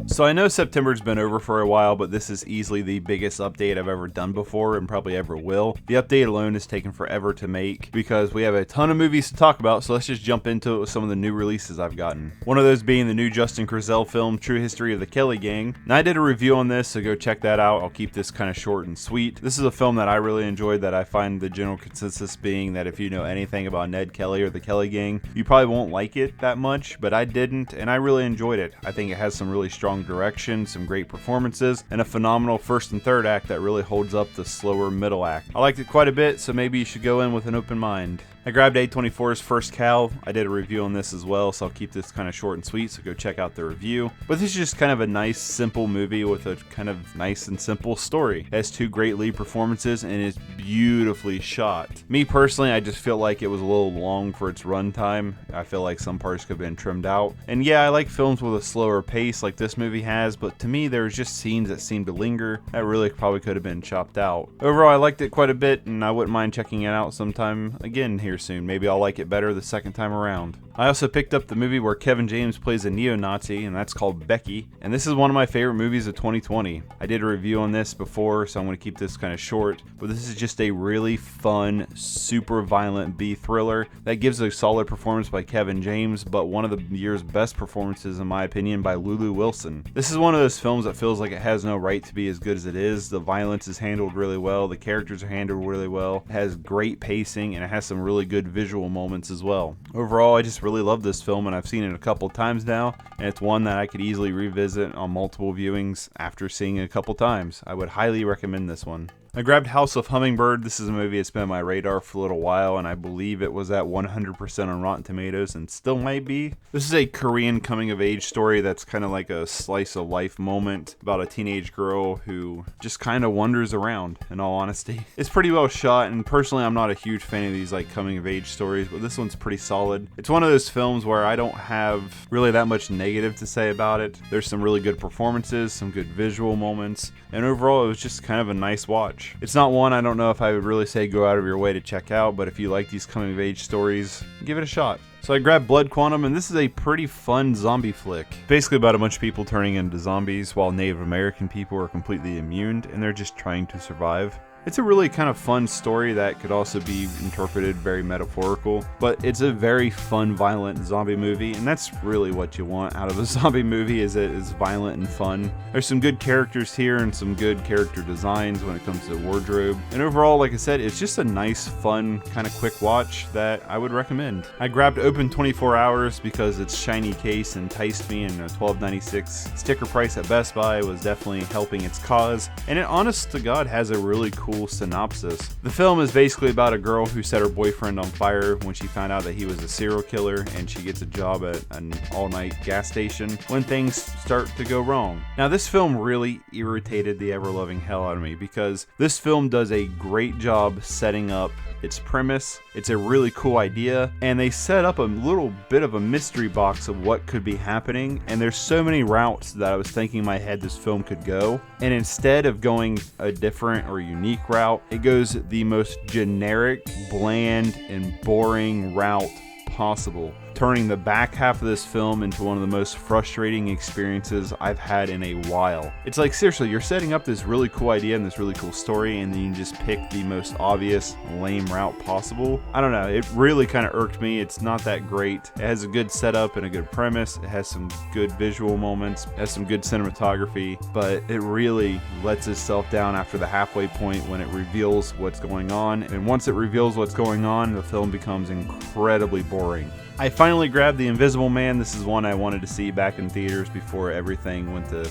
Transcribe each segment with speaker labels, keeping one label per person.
Speaker 1: So I know September's been over for a while, but this is easily the biggest update I've ever done before and probably ever will. The update alone has taken forever to make because we have a ton of movies to talk about, so let's just jump into it with some of the new releases I've gotten. One of those being the new Justin Kurzel film, True History of the Kelly Gang. And I did a review on this, so go check that out. I'll keep this kind of short and sweet. This is a film that I really enjoyed, that I find the general consensus being that if you know anything about Ned Kelly or the Kelly Gang, you probably won't like it that much, but I didn't, and I really enjoyed it. I think it has some really strong direction, some great performances, and a phenomenal first and third act that really holds up the slower middle act. I liked it quite a bit, so maybe you should go in with an open mind. I grabbed A24's First Cow. I did a review on this as well, so I'll keep this kind of short and sweet, so go check out the review. But this is just kind of a nice, simple movie with a kind of nice and simple story. It has two great lead performances and is beautifully shot. Me personally, I just feel like it was a little long for its runtime. I feel like some parts could have been trimmed out. And yeah, I like films with a slower pace like this movie has, but to me, there's just scenes that seem to linger that really probably could have been chopped out. Overall, I liked it quite a bit, and I wouldn't mind checking it out sometime again here soon. Maybe I'll like it better the second time around. I also picked up the movie where Kevin James plays a neo-Nazi, and that's called Becky, and this is one of my favorite movies of 2020. I did a review on this before, so I'm going to keep this kind of short, but this is just a really fun, super violent B thriller that gives a solid performance by Kevin James, but one of the year's best performances in my opinion by Lulu Wilson. This is one of those films that feels like it has no right to be as good as it is. The violence is handled really well, the characters are handled really well, it has great pacing, and it has some really good visual moments as well. Overall, I just really love this film, and I've seen it a couple times now, and it's one that I could easily revisit on multiple viewings after seeing it a couple times. I would highly recommend this one. I grabbed House of Hummingbird. This is a movie that's been on my radar for a little while, and I believe it was at 100% on Rotten Tomatoes and still might be. This is a Korean coming-of-age story that's kind of like a slice-of-life moment about a teenage girl who just kind of wanders around, in all honesty. It's pretty well shot, and personally I'm not a huge fan of these like coming-of-age stories, but this one's pretty solid. It's one of those films where I don't have really that much negative to say about it. There's some really good performances, some good visual moments, and overall it was just kind of a nice watch. It's not one I don't know if I would really say go out of your way to check out, but if you like these coming of age stories, give it a shot. So I grabbed Blood Quantum, and this is a pretty fun zombie flick. Basically about a bunch of people turning into zombies while Native American people are completely immune and they're just trying to survive. It's a really kind of fun story that could also be interpreted very metaphorical, but it's a very fun, violent zombie movie, and that's really what you want out of a zombie movie, is it is violent and fun. There's some good characters here and some good character designs when it comes to wardrobe, and overall, like I said, it's just a nice, fun, kind of quick watch that I would recommend. I grabbed Open 24 Hours because its shiny case enticed me, and a $12.96 sticker price at Best Buy was definitely helping its cause, and it honest to God has a really cool synopsis. The film is basically about a girl who set her boyfriend on fire when she found out that he was a serial killer, and she gets a job at an all-night gas station when things start to go wrong. Now this film really irritated the ever-loving hell out of me because this film does a great job setting up its premise. It's a really cool idea, and they set up a little bit of a mystery box of what could be happening, and there's so many routes that I was thinking in my head this film could go, and instead of going a different or unique route, it goes the most generic, bland, and boring route possible, turning the back half of this film into one of the most frustrating experiences I've had in a while. It's like, seriously, you're setting up this really cool idea and this really cool story, and then you just pick the most obvious, lame route possible. I don't know, it really kind of irked me. It's not that great. It has a good setup and a good premise. It has some good visual moments. It has some good cinematography, but it really lets itself down after the halfway point when it reveals what's going on. And once it reveals what's going on, the film becomes incredibly boring. I finally grabbed The Invisible Man. This is one I wanted to see back in theaters before everything went to,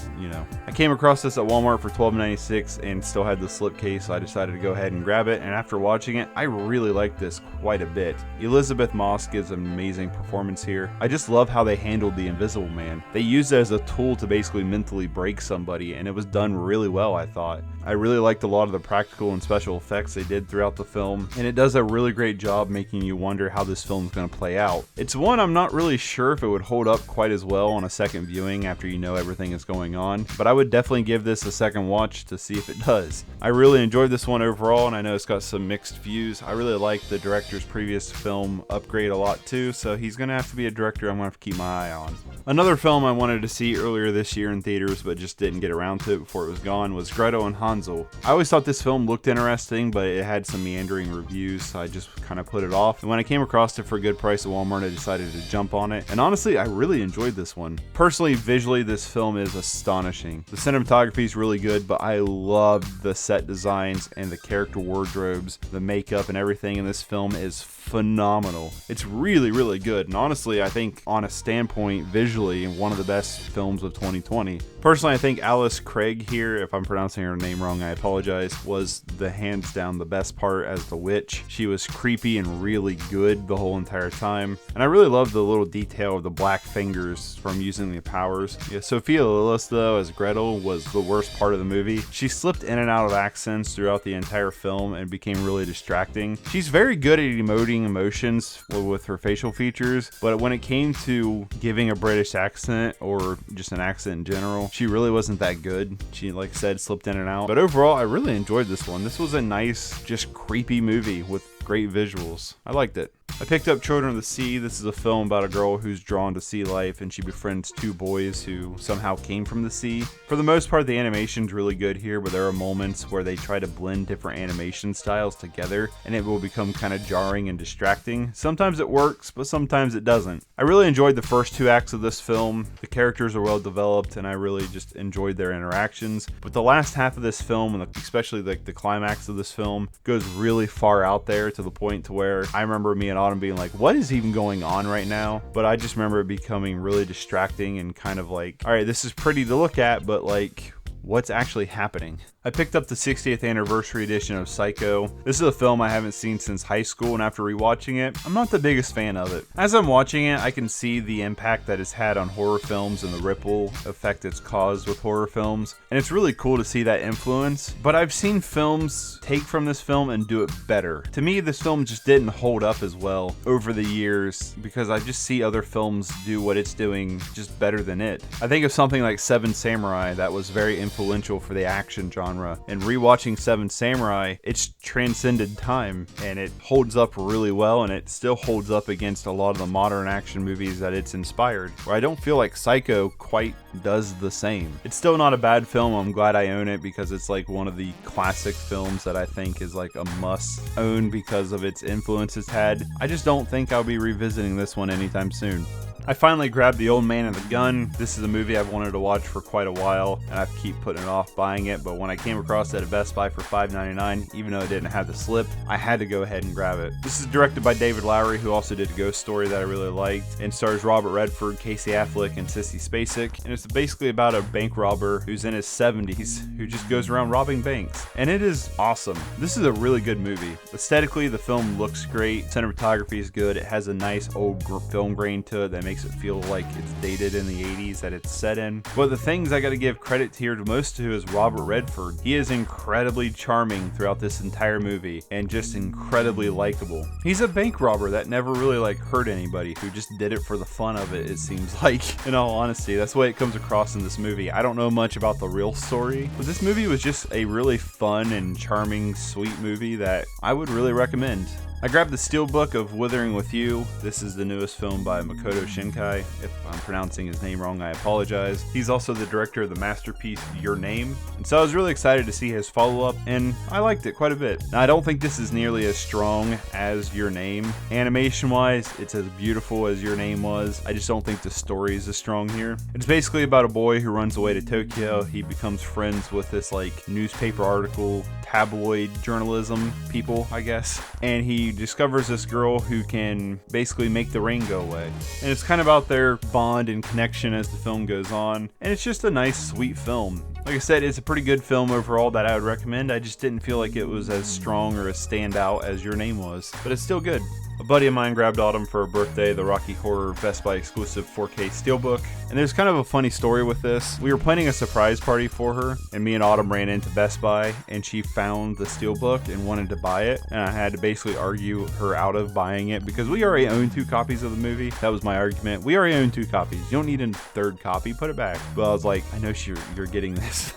Speaker 1: I came across this at Walmart for $12.96 and still had the slipcase, so I decided to go ahead and grab it. And after watching it, I really liked this quite a bit. Elizabeth Moss gives an amazing performance here. I just love how they handled The Invisible Man. They used it as a tool to basically mentally break somebody, and it was done really well, I thought. I really liked a lot of the practical and special effects they did throughout the film, and it does a really great job making you wonder how this film is going to play out. It's one one I'm not really sure if it would hold up quite as well on a second viewing after you know everything is going on, but I would definitely give this a second watch to see if it does. I really enjoyed this one overall, and I know it's got some mixed views. I really like the director's previous film Upgrade a lot too, so he's gonna have to be a director I'm gonna have to keep my eye on. Another film I wanted to see earlier this year in theaters but just didn't get around to it before it was gone was Gretel and Hansel. I always thought this film looked interesting, but it had some meandering reviews, so I just kind of put it off. And when I came across it for a good price at Walmart, I decided to jump on it. And honestly, I really enjoyed this one. Personally, visually, this film is astonishing. The cinematography is really good, but I love the set designs and the character wardrobes, the makeup and everything in this film is phenomenal. It's really, really good. And honestly, I think on a standpoint, visually, one of the best films of 2020. Personally, I think Alice Craig here, if I'm pronouncing her name wrong, I apologize, was the hands down the best part as the witch. She was creepy and really good the whole entire time. And I really love the little detail of the black fingers from using the powers. Yeah, Sophia Lillis, though, as Gretel was the worst part of the movie. She slipped in and out of accents throughout the entire film and became really distracting. She's very good at emoting emotions with her facial features, but when it came to giving a British accent or just an accent in general, she really wasn't that good. She, like I said, slipped in and out. But overall, I really enjoyed this one. This was a nice, just creepy movie with great visuals. I liked it. I picked up Children of the Sea. This is a film about a girl who's drawn to sea life and she befriends two boys who somehow came from the sea. For the most part, the animation's really good here, but there are moments where they try to blend different animation styles together and it will become kind of jarring and distracting. Sometimes it works, but sometimes it doesn't. I really enjoyed the first two acts of this film. The characters are well developed and I really just enjoyed their interactions. But the last half of this film, and especially the climax of this film, goes really far out there to the point to where I remember me and Autumn being like, what is even going on right now? But I just remember it becoming really distracting and kind of like, all right, this is pretty to look at, but like, what's actually happening? I picked up the 60th anniversary edition of Psycho. This is a film I haven't seen since high school, and after rewatching it, I'm not the biggest fan of it. As I'm watching it, I can see the impact that it's had on horror films and the ripple effect it's caused with horror films, and it's really cool to see that influence, but I've seen films take from this film and do it better. To me, this film just didn't hold up as well over the years because I just see other films do what it's doing just better than it. I think of something like Seven Samurai that was very influential for the action genre. And rewatching Seven Samurai, it's transcended time and it holds up really well, and it still holds up against a lot of the modern action movies that it's inspired, where I don't feel like Psycho quite does the same. It's still not a bad film. I'm glad I own it because it's like one of the classic films that I think is like a must own because of its influence it's had. I just don't think I'll be revisiting this one anytime soon. I finally grabbed The Old Man and the Gun. This is a movie I've wanted to watch for quite a while, and I keep putting it off buying it, but when I came across it at Best Buy for $5.99, even though it didn't have the slip, I had to go ahead and grab it. This is directed by David Lowery, who also did Ghost Story that I really liked, and stars Robert Redford, Casey Affleck, and Sissy Spacek, and it's basically about a bank robber who's in his 70s who just goes around robbing banks, and it is awesome. This is a really good movie. Aesthetically, the film looks great, cinematography is good, it has a nice old film grain to it that makes it feel like it's dated in the 80s that it's set in. But the things I gotta give credit here to most to is Robert Redford. He is incredibly charming throughout this entire movie and just incredibly likable. He's a bank robber that never really like hurt anybody, who just did it for the fun of it seems like. In all honesty, that's the way it comes across in this movie. I don't know much about the real story, but this movie was just a really fun and charming, sweet movie that I would really recommend. I grabbed the Steelbook of Withering With You. This is the newest film by Makoto Shinkai. If I'm pronouncing his name wrong, I apologize. He's also the director of the masterpiece Your Name. And so I was really excited to see his follow-up, and I liked it quite a bit. Now, I don't think this is nearly as strong as Your Name. Animation-wise, it's as beautiful as Your Name was. I just don't think the story is as strong here. It's basically about a boy who runs away to Tokyo. He becomes friends with this like newspaper article, tabloid journalism people, I guess. And he discovers this girl who can basically make the rain go away. And it's kind of about their bond and connection as the film goes on. And it's just a nice, sweet film. Like I said, it's a pretty good film overall that I would recommend. I just didn't feel like it was as strong or as standout as Your Name was, but it's still good. A buddy of mine grabbed Autumn for her birthday the Rocky Horror Best Buy exclusive 4K Steelbook, and there's kind of a funny story with this. We were planning a surprise party for her, and me and Autumn ran into Best Buy, and she found the Steelbook and wanted to buy it, and I had to basically argue her out of buying it because we already own 2 copies of the movie. That was my argument. We already own 2 copies. You don't need a 3rd copy. Put it back. But I was like, I know you're getting this.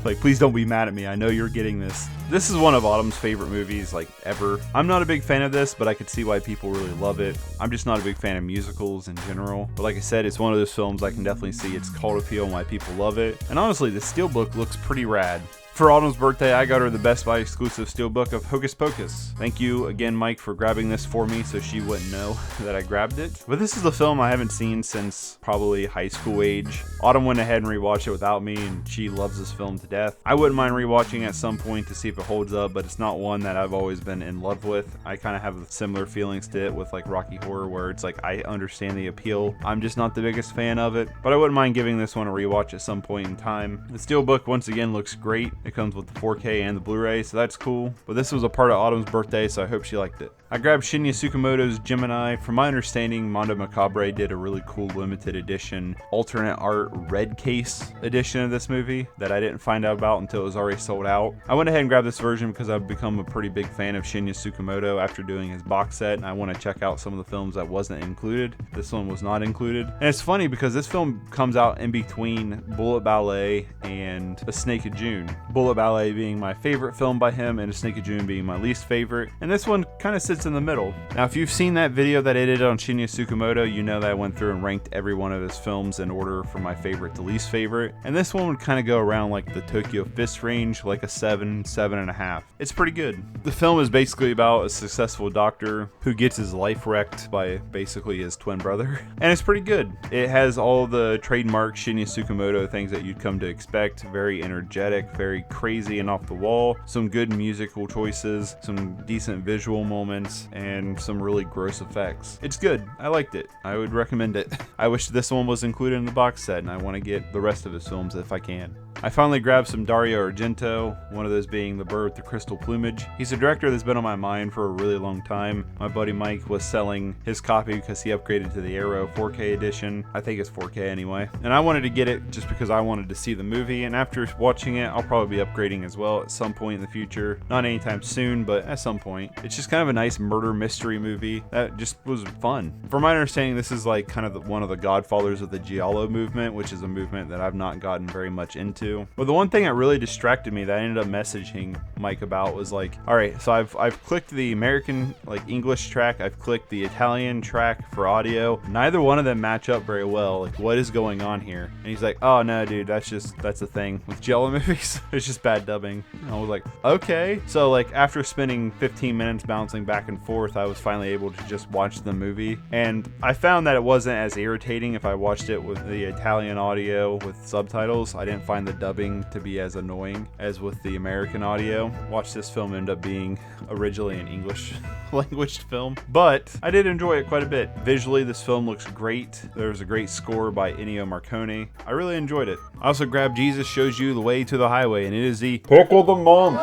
Speaker 1: Like, please don't be mad at me. I know you're getting this. This is one of Autumn's favorite movies, like, ever. I'm not a big fan of this, but I could see why people really love it. I'm just not a big fan of musicals in general. But like I said, it's one of those films I can definitely see its cult appeal and why people love it. And honestly, the Steelbook looks pretty rad. For Autumn's birthday, I got her the Best Buy exclusive steelbook of Hocus Pocus. Thank you again, Mike, for grabbing this for me so she wouldn't know that I grabbed it. But this is a film I haven't seen since probably high school age. Autumn went ahead and rewatched it without me, and she loves this film to death. I wouldn't mind rewatching at some point to see if it holds up, but it's not one that I've always been in love with. I kind of have similar feelings to it with like Rocky Horror, where it's like I understand the appeal. I'm just not the biggest fan of it, but I wouldn't mind giving this one a rewatch at some point in time. The steelbook once again looks great. It comes with the 4K and the Blu-ray, so that's cool. But this was a part of Autumn's birthday, so I hope she liked it. I grabbed Shinya Tsukamoto's Gemini. From my understanding, Mondo Macabre did a really cool limited edition, alternate art red case edition of this movie that I didn't find out about until it was already sold out. I went ahead and grabbed this version because I've become a pretty big fan of Shinya Tsukamoto after doing his box set, and I want to check out some of the films that wasn't included. This one was not included. And it's funny because this film comes out in between Bullet Ballet and A Snake of June. Bullet Ballet being my favorite film by him and A Snake of June being my least favorite. And this one kind of sits in the middle. Now, if you've seen that video that I did on Shinya Tsukamoto, you know that I went through and ranked every one of his films in order from my favorite to least favorite. And this one would kind of go around like the Tokyo Fist range, like a 7, 7.5. It's pretty good. The film is basically about a successful doctor who gets his life wrecked by basically his twin brother. And it's pretty good. It has all the trademark Shinya Tsukamoto things that you'd come to expect. Very energetic, very crazy and off the wall. Some good musical choices, some decent visual moments, and some really gross effects. It's good. I liked it. I would recommend it. I wish this one was included in the box set, and I want to get the rest of his films if I can. I finally grabbed some Dario Argento, one of those being The Bird with the Crystal Plumage. He's a director that's been on my mind for a really long time. My buddy Mike was selling his copy because he upgraded to the Arrow 4K edition. I think it's 4K anyway. And I wanted to get it just because I wanted to see the movie, and after watching it, I'll probably be upgrading as well at some point in the future. Not anytime soon, but at some point. It's just kind of a nice murder mystery movie that just was fun. From my understanding, this is like kind of one of the godfathers of the Giallo movement, which is a movement that I've not gotten very much into. But the one thing that really distracted me that I ended up messaging Mike about was like, all right, so I've clicked the American like English track, I've clicked the Italian track for audio. Neither one of them match up very well. Like, what is going on here? And he's like, oh no, dude, that's the thing with Giallo movies. It's just bad dubbing. And I was like, okay. So like after spending 15 minutes bouncing back and forth, I was finally able to just watch the movie, and I found that it wasn't as irritating if I watched it with the Italian audio with subtitles. I didn't find the dubbing to be as annoying as with the American audio. Watched this film end up being originally an English language film, but I did enjoy it quite a bit. Visually, this film looks great. There's a great score by Ennio Morricone. I really enjoyed it. I also grabbed Jesus Shows You the Way to the Highway, and it is the Pick of the Month.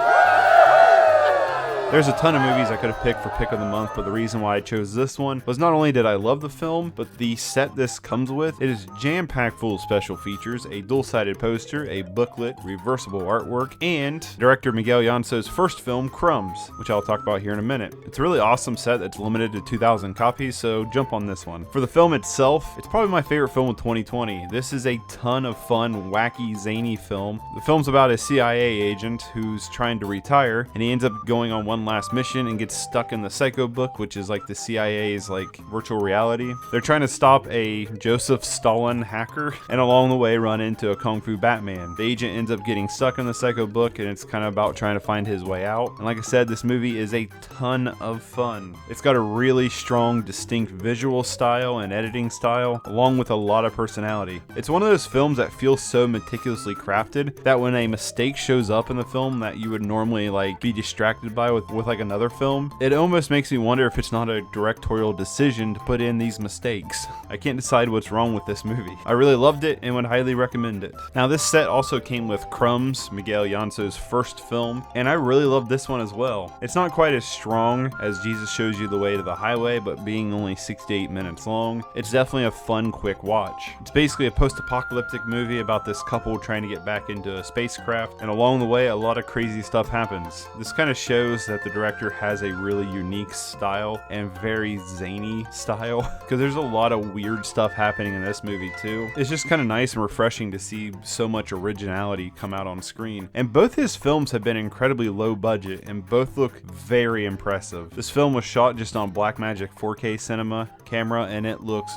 Speaker 1: There's a ton of movies I could have picked for Pick of the Month, but the reason why I chose this one was not only did I love the film, but the set this comes with. It is jam-packed full of special features, a dual-sided poster, a booklet, reversible artwork, and director Miguel Yanso's first film, Crumbs, which I'll talk about here in a minute. It's a really awesome set that's limited to 2,000 copies, so jump on this one. For the film itself, it's probably my favorite film of 2020. This is a ton of fun, wacky, zany film. The film's about a CIA agent who's trying to retire, and he ends up going on one last mission and gets stuck in the Psycho Book, which is like the CIA's like virtual reality. They're trying to stop a Joseph Stalin hacker, and along the way run into a Kung Fu Batman. The agent ends up getting stuck in the Psycho Book, and it's kind of about trying to find his way out. And like I said, this movie is a ton of fun. It's got a really strong, distinct visual style and editing style, along with a lot of personality. It's one of those films that feels so meticulously crafted that when a mistake shows up in the film that you would normally like be distracted by with with like another film, it almost makes me wonder if it's not a directorial decision to put in these mistakes. I can't decide what's wrong with this movie. I really loved it and would highly recommend it. Now this set also came with Crumbs, Miguel Yanso's first film, and I really loved this one as well. It's not quite as strong as Jesus Shows You the Way to the Highway, but being only 68 minutes long, it's definitely a fun, quick watch. It's basically a post-apocalyptic movie about this couple trying to get back into a spacecraft, and along the way a lot of crazy stuff happens. This kind of shows that the director has a really unique style and very zany style, because there's a lot of weird stuff happening in this movie too. It's just kind of nice and refreshing to see so much originality come out on screen. And both his films have been incredibly low budget and both look very impressive. This film was shot just on Blackmagic 4K cinema camera and it looks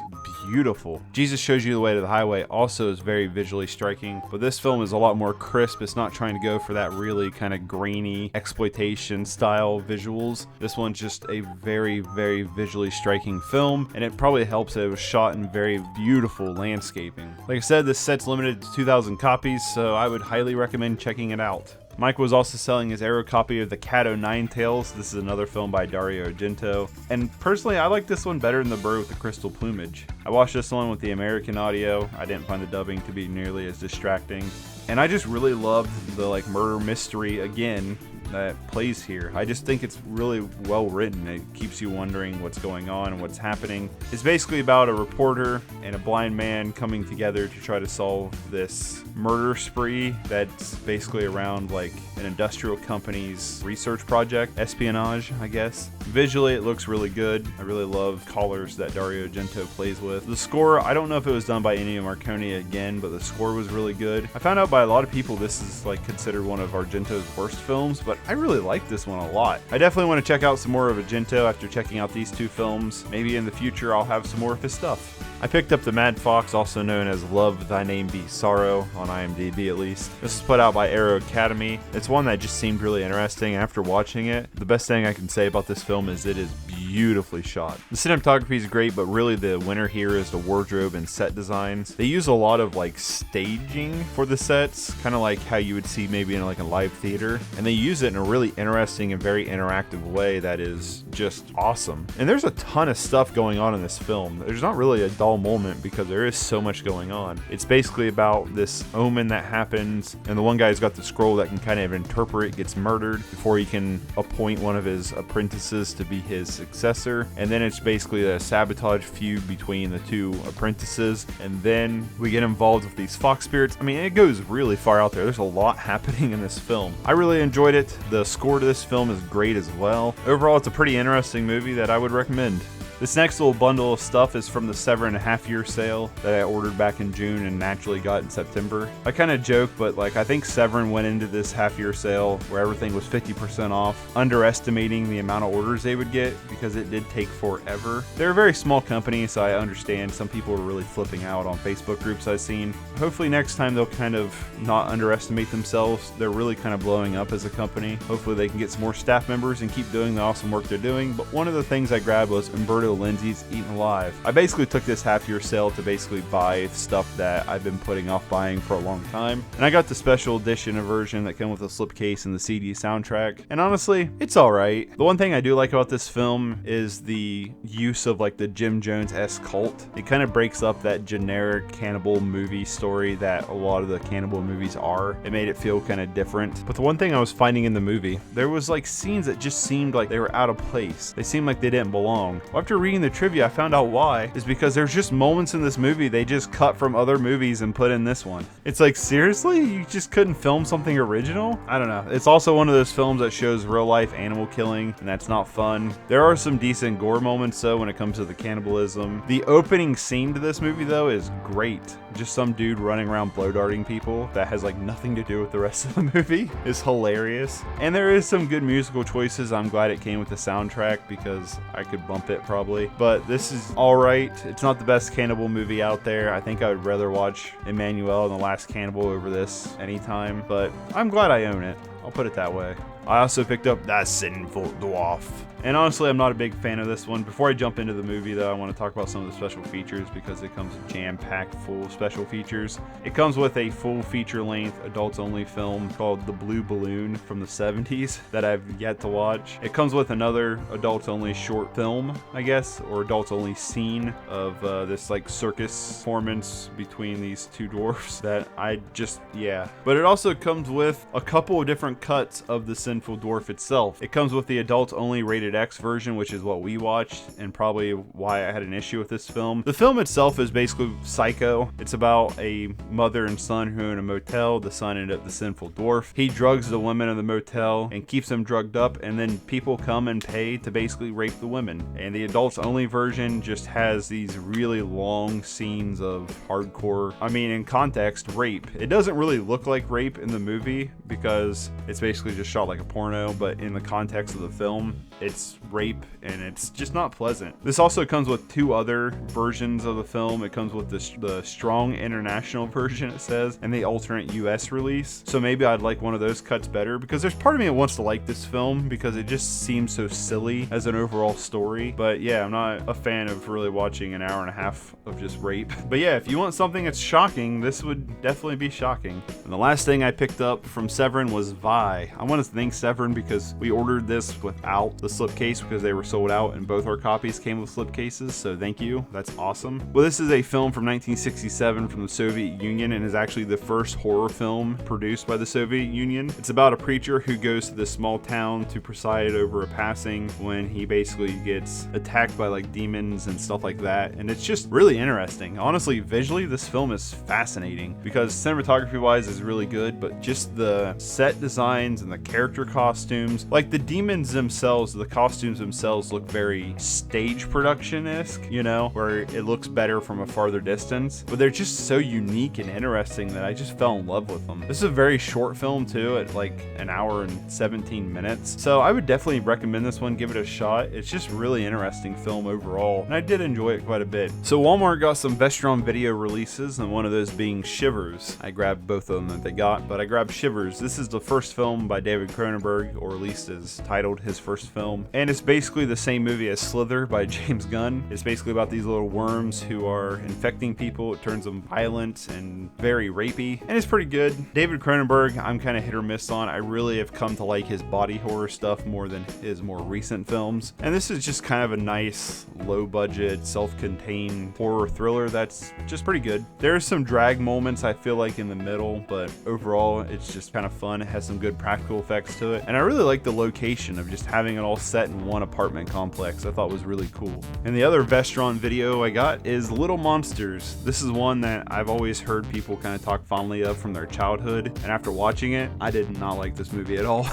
Speaker 1: beautiful. Jesus Shows You the Way to the Highway also is very visually striking, but this film is a lot more crisp. It's not trying to go for that really kind of grainy exploitation style visuals. This one's just a very, very visually striking film, and it probably helps that it was shot in very beautiful landscaping. Like I said, this set's limited to 2,000 copies, so I would highly recommend checking it out. Mike was also selling his Arrow copy of the Kato Nine Tails. This is another film by Dario Argento. And personally, I like this one better than The Bird with the Crystal Plumage. I watched this one with the American audio. I didn't find the dubbing to be nearly as distracting. And I just really loved the murder mystery again that plays here. I just think it's really well written. It keeps you wondering what's going on and what's happening. It's basically about a reporter and a blind man coming together to try to solve this murder spree that's basically around an industrial company's research project, espionage, I guess. Visually, it looks really good. I really love colors that Dario Argento plays with. The score, I don't know if it was done by Ennio Morricone again, but the score was really good. I found out by a lot of people this is considered one of Argento's worst films, but I really like this one a lot. I definitely want to check out some more of Argento after checking out these two films. Maybe in the future I'll have some more of his stuff. I picked up The Mad Fox, also known as Love Thy Name Be Sorrow, on IMDb at least. This is put out by Arrow Academy. It's one that just seemed really interesting after watching it. The best thing I can say about this film is it is beautifully shot. The cinematography is great, but really the winner here is the wardrobe and set designs. They use a lot of staging for the sets, kind of like how you would see maybe in a live theater, and they use it in a really interesting and very interactive way that is just awesome. And there's a ton of stuff going on in this film. There's not really a dull moment because there is so much going on. It's basically about this omen that happens, and the one guy's got the scroll that can kind of interpret, gets murdered before he can appoint one of his apprentices to be his successor, and then it's basically a sabotage feud between the two apprentices, and then we get involved with these fox spirits. I mean, it goes really far out there. There's a lot happening in this film. I really enjoyed it. The score to this film is great as well. Overall, it's a pretty interesting movie that I would recommend. This next little bundle of stuff is from the 7.5-year sale that I ordered back in June and naturally got in September. I kind of joke, but I think Severin went into this half-year sale where everything was 50% off, underestimating the amount of orders they would get because it did take forever. They're a very small company, so I understand some people are really flipping out on Facebook groups I've seen. Hopefully next time they'll kind of not underestimate themselves. They're really kind of blowing up as a company. Hopefully they can get some more staff members and keep doing the awesome work they're doing. But one of the things I grabbed was Umberto Lindsay's Eaten Alive. I basically took this half-year sale to basically buy stuff that I've been putting off buying for a long time, and I got the special edition version that came with a slipcase and the CD soundtrack, and honestly, it's alright. The one thing I do like about this film is the use of the Jim Jones-esque cult. It kind of breaks up that generic cannibal movie story that a lot of the cannibal movies are. It made it feel kind of different. But the one thing I was finding in the movie, there was scenes that just seemed like they were out of place. They seemed like they didn't belong. Well, after reading the trivia, I found out why is because there's just moments in this movie they just cut from other movies and put in this one. It's seriously? You just couldn't film something original? I don't know. It's also one of those films that shows real life animal killing, and that's not fun. There are some decent gore moments though when it comes to the cannibalism. The opening scene to this movie though is great. Just some dude running around blow darting people that has nothing to do with the rest of the movie is hilarious. And there is some good musical choices. I'm glad it came with the soundtrack because I could bump it probably. But this is alright. It's not the best cannibal movie out there. I think I would rather watch Emmanuel and the Last Cannibal over this anytime, but I'm glad I own it. I'll put it that way. I also picked up The Sinful Drawf, And honestly, I'm not a big fan of this one. Before I jump into the movie though, I want to talk about some of the special features because it comes jam-packed full of special features. It comes with a full feature-length, adults-only film called The Blue Balloon from the 70s that I've yet to watch. It comes with another adults-only short film, I guess, or adults-only scene of this like circus performance between these two dwarfs that I just, yeah. But it also comes with a couple of different cuts of the Sinful Drawf itself. It comes with the adults-only rated X version, which is what we watched and probably why I had an issue with this film. The film itself is basically psycho. It's about a mother and son who are in a motel. The son ended up the Sinful Drawf. He drugs the women in the motel and keeps them drugged up, and then people come and pay to basically rape the women. And the adults only version just has these really long scenes of hardcore, I mean in context, rape. It doesn't really look like rape in the movie because it's basically just shot like a porno, but in the context of the film, it's rape and it's just not pleasant. This also comes with two other versions of the film. It comes with the strong international version, it says, and the alternate US release. So maybe I'd like one of those cuts better because there's part of me that wants to like this film because it just seems so silly as an overall story. But yeah, I'm not a fan of really watching an hour and a half of just rape. But yeah, if you want something that's shocking, this would definitely be shocking. And the last thing I picked up from Severin was Vi. I want to thank Severin because we ordered this without the slipcase because they were sold out and both our copies came with slipcases, so thank you. That's awesome. Well, this is a film from 1967 from the Soviet Union and is actually the first horror film produced by the Soviet Union. It's about a preacher who goes to this small town to preside over a passing when he basically gets attacked by like demons and stuff like that, and it's just really interesting. Honestly, visually this film is fascinating because cinematography wise is really good, but just the set designs and the character costumes, like the demons themselves, the costumes themselves look very stage production-esque, you know, where it looks better from a farther distance, but they're just so unique and interesting that I just fell in love with them. This is a very short film too, at like an hour and 17 minutes, so I would definitely recommend this one. Give it a shot. It's just really interesting film overall, and I did enjoy it quite a bit. So Walmart got some Vestron video releases, and one of those being Shivers. I grabbed both of them that they got, but I grabbed Shivers. This is the first film by David Cronenberg, or at least is titled his first film, and it's basically the same movie as Slither by James Gunn. It's basically about these little worms who are infecting people. It turns them violent and very rapey, and it's pretty good. David Cronenberg, I'm kind of hit or miss on. I really have come to like his body horror stuff more than his more recent films, and this is just kind of a nice, low-budget, self-contained horror thriller that's just pretty good. There's some drag moments I feel like in the middle, but overall it's just kind of fun. It has some good practical effects to it, and I really like the location of just having it all set in one apartment complex. I thought was really cool. And the other Vestron video I got is Little Monsters. This is one that I've always heard people kind of talk fondly of from their childhood, and after watching it, I did not like this movie at all.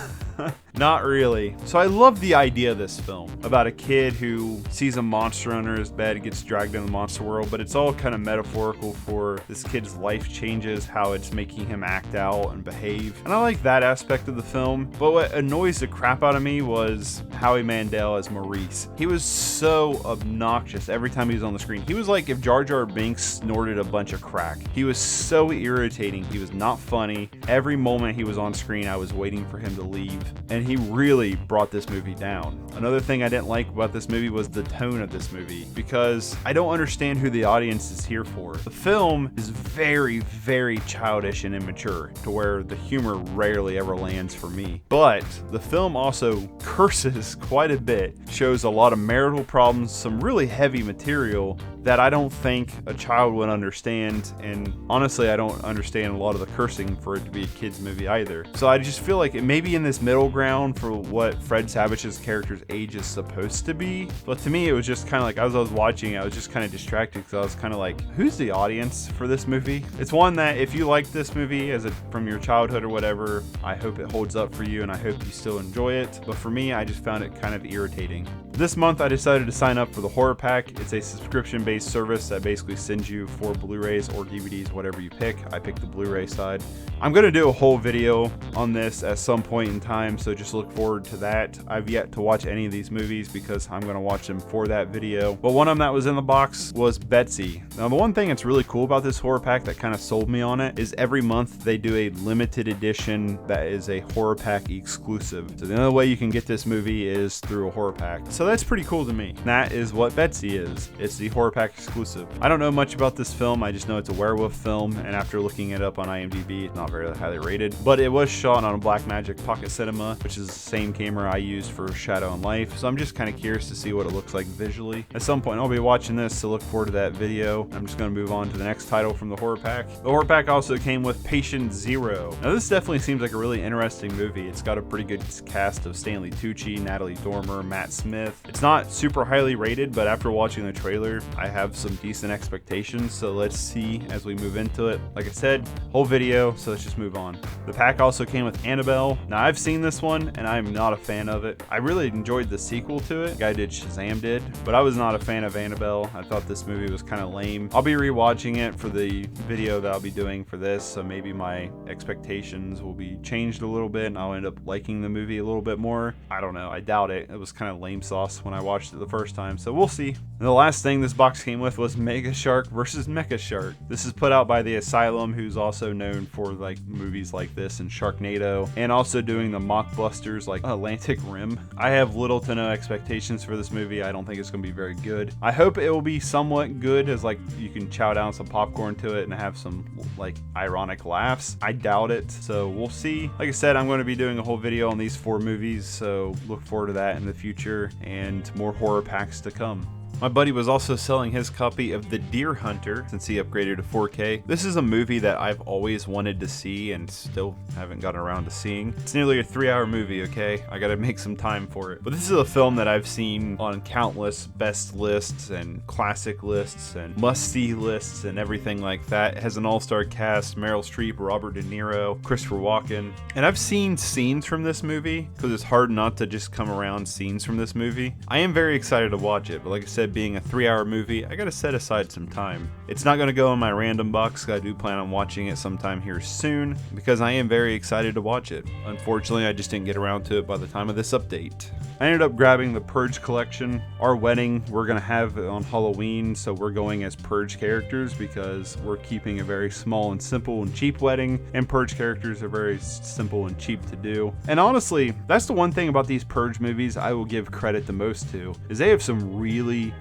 Speaker 1: Not really. So I love the idea of this film about a kid who sees a monster under his bed, gets dragged in the monster world, but it's all kind of metaphorical for this kid's life changes, how it's making him act out and behave. And I like that aspect of the film, but what annoys the crap out of me was Howie Mandel as Maurice. He was so obnoxious every time he was on the screen. He was like if Jar Jar Binks snorted a bunch of crack. He was so irritating. He was not funny. Every moment he was on screen, I was waiting for him to leave, and he really brought this movie down. Another thing I didn't like about this movie was the tone of this movie, because I don't understand who the audience is here for. The film is very, very childish and immature, to where the humor rarely ever lands for me. But the film also curses quite a bit, shows a lot of marital problems, some really heavy material that I don't think a child would understand, and honestly I don't understand a lot of the cursing for it to be a kid's movie either. So I just feel like it may be in this middle ground for what Fred Savage's character's age is supposed to be, but to me it was just kind of like, as I was watching I was just kind of distracted because I was kind of like, who's the audience for this movie? It's one that if you like this movie from your childhood or whatever, I hope it holds up for you and I hope you still enjoy it, but for me I just found it kind of irritating. This month I decided to sign up for the Horror Pack. It's a subscription-based service that basically sends you 4 Blu-rays or DVDs, whatever you pick. I picked the Blu-ray side. I'm going to do a whole video on this at some point in time, so just look forward to that. I've yet to watch any of these movies because I'm going to watch them for that video. But one of them that was in the box was Betsy. Now, the one thing that's really cool about this Horror Pack that kind of sold me on it is every month they do a limited edition that is a Horror Pack exclusive. So the only way you can get this movie is through a Horror Pack. So that's pretty cool to me. That is what Betsy is. It's the Horror Pack exclusive. I don't know much about this film. I just know it's a werewolf film, and after looking it up on IMDb, it's not very highly rated. But it was shot on a Blackmagic Pocket Cinema, which is the same camera I used for Shadow and Life. So I'm just kind of curious to see what it looks like visually. At some point I'll be watching this, so look forward to that video. I'm just going to move on to the next title from the Horror Pack. The Horror Pack also came with Patient Zero. Now this definitely seems like a really interesting movie. It's got a pretty good cast of Stanley Tucci, Natalie Dormer, Matt Smith. It's not super highly rated, but after watching the trailer, I have some decent expectations, so let's see as we move into it. Like I said, whole video, so let's just move on. The pack also came with Annabelle. Now I've seen this one, and I'm not a fan of it. I really enjoyed the sequel to it. The guy did Shazam did, but I was not a fan of Annabelle. I thought this movie was kind of lame. I'll be rewatching it for the video that I'll be doing for this, so maybe my expectations will be changed a little bit, and I'll end up liking the movie a little bit more. I don't know. I doubt it. It was kind of lame sauce when I watched it the first time, so we'll see. And the last thing this box came with was Mega Shark versus Mecha Shark. This is put out by the Asylum, who's also known for like movies like this and Sharknado, and also doing the mockbusters like Atlantic Rim. I have little to no expectations for this movie. I don't think it's going to be very good. I hope it will be somewhat good, as like you can chow down some popcorn to it and have some like ironic laughs. I doubt it, so we'll see. Like I said, I'm going to be doing a whole video on these 4 movies, so look forward to that in the future and more horror packs to come. My buddy was also selling his copy of The Deer Hunter since he upgraded to 4K. This is a movie that I've always wanted to see and still haven't gotten around to seeing. It's nearly a 3-hour movie, okay? I gotta make some time for it. But this is a film that I've seen on countless best lists and classic lists and must-see lists and everything like that. It has an all-star cast: Meryl Streep, Robert De Niro, Christopher Walken. And I've seen scenes from this movie because it's hard not to just come around scenes from this movie. I am very excited to watch it, but like I said, being a 3-hour movie, I gotta set aside some time. It's not gonna go in my random box. I do plan on watching it sometime here soon because I am very excited to watch it. Unfortunately, I just didn't get around to it by the time of this update. I ended up grabbing the Purge Collection. Our wedding, we're gonna have it on Halloween, so we're going as Purge characters because we're keeping a very small and simple and cheap wedding, and Purge characters are very simple and cheap to do. And honestly, that's the one thing about these Purge movies I will give credit the most to, is they have some really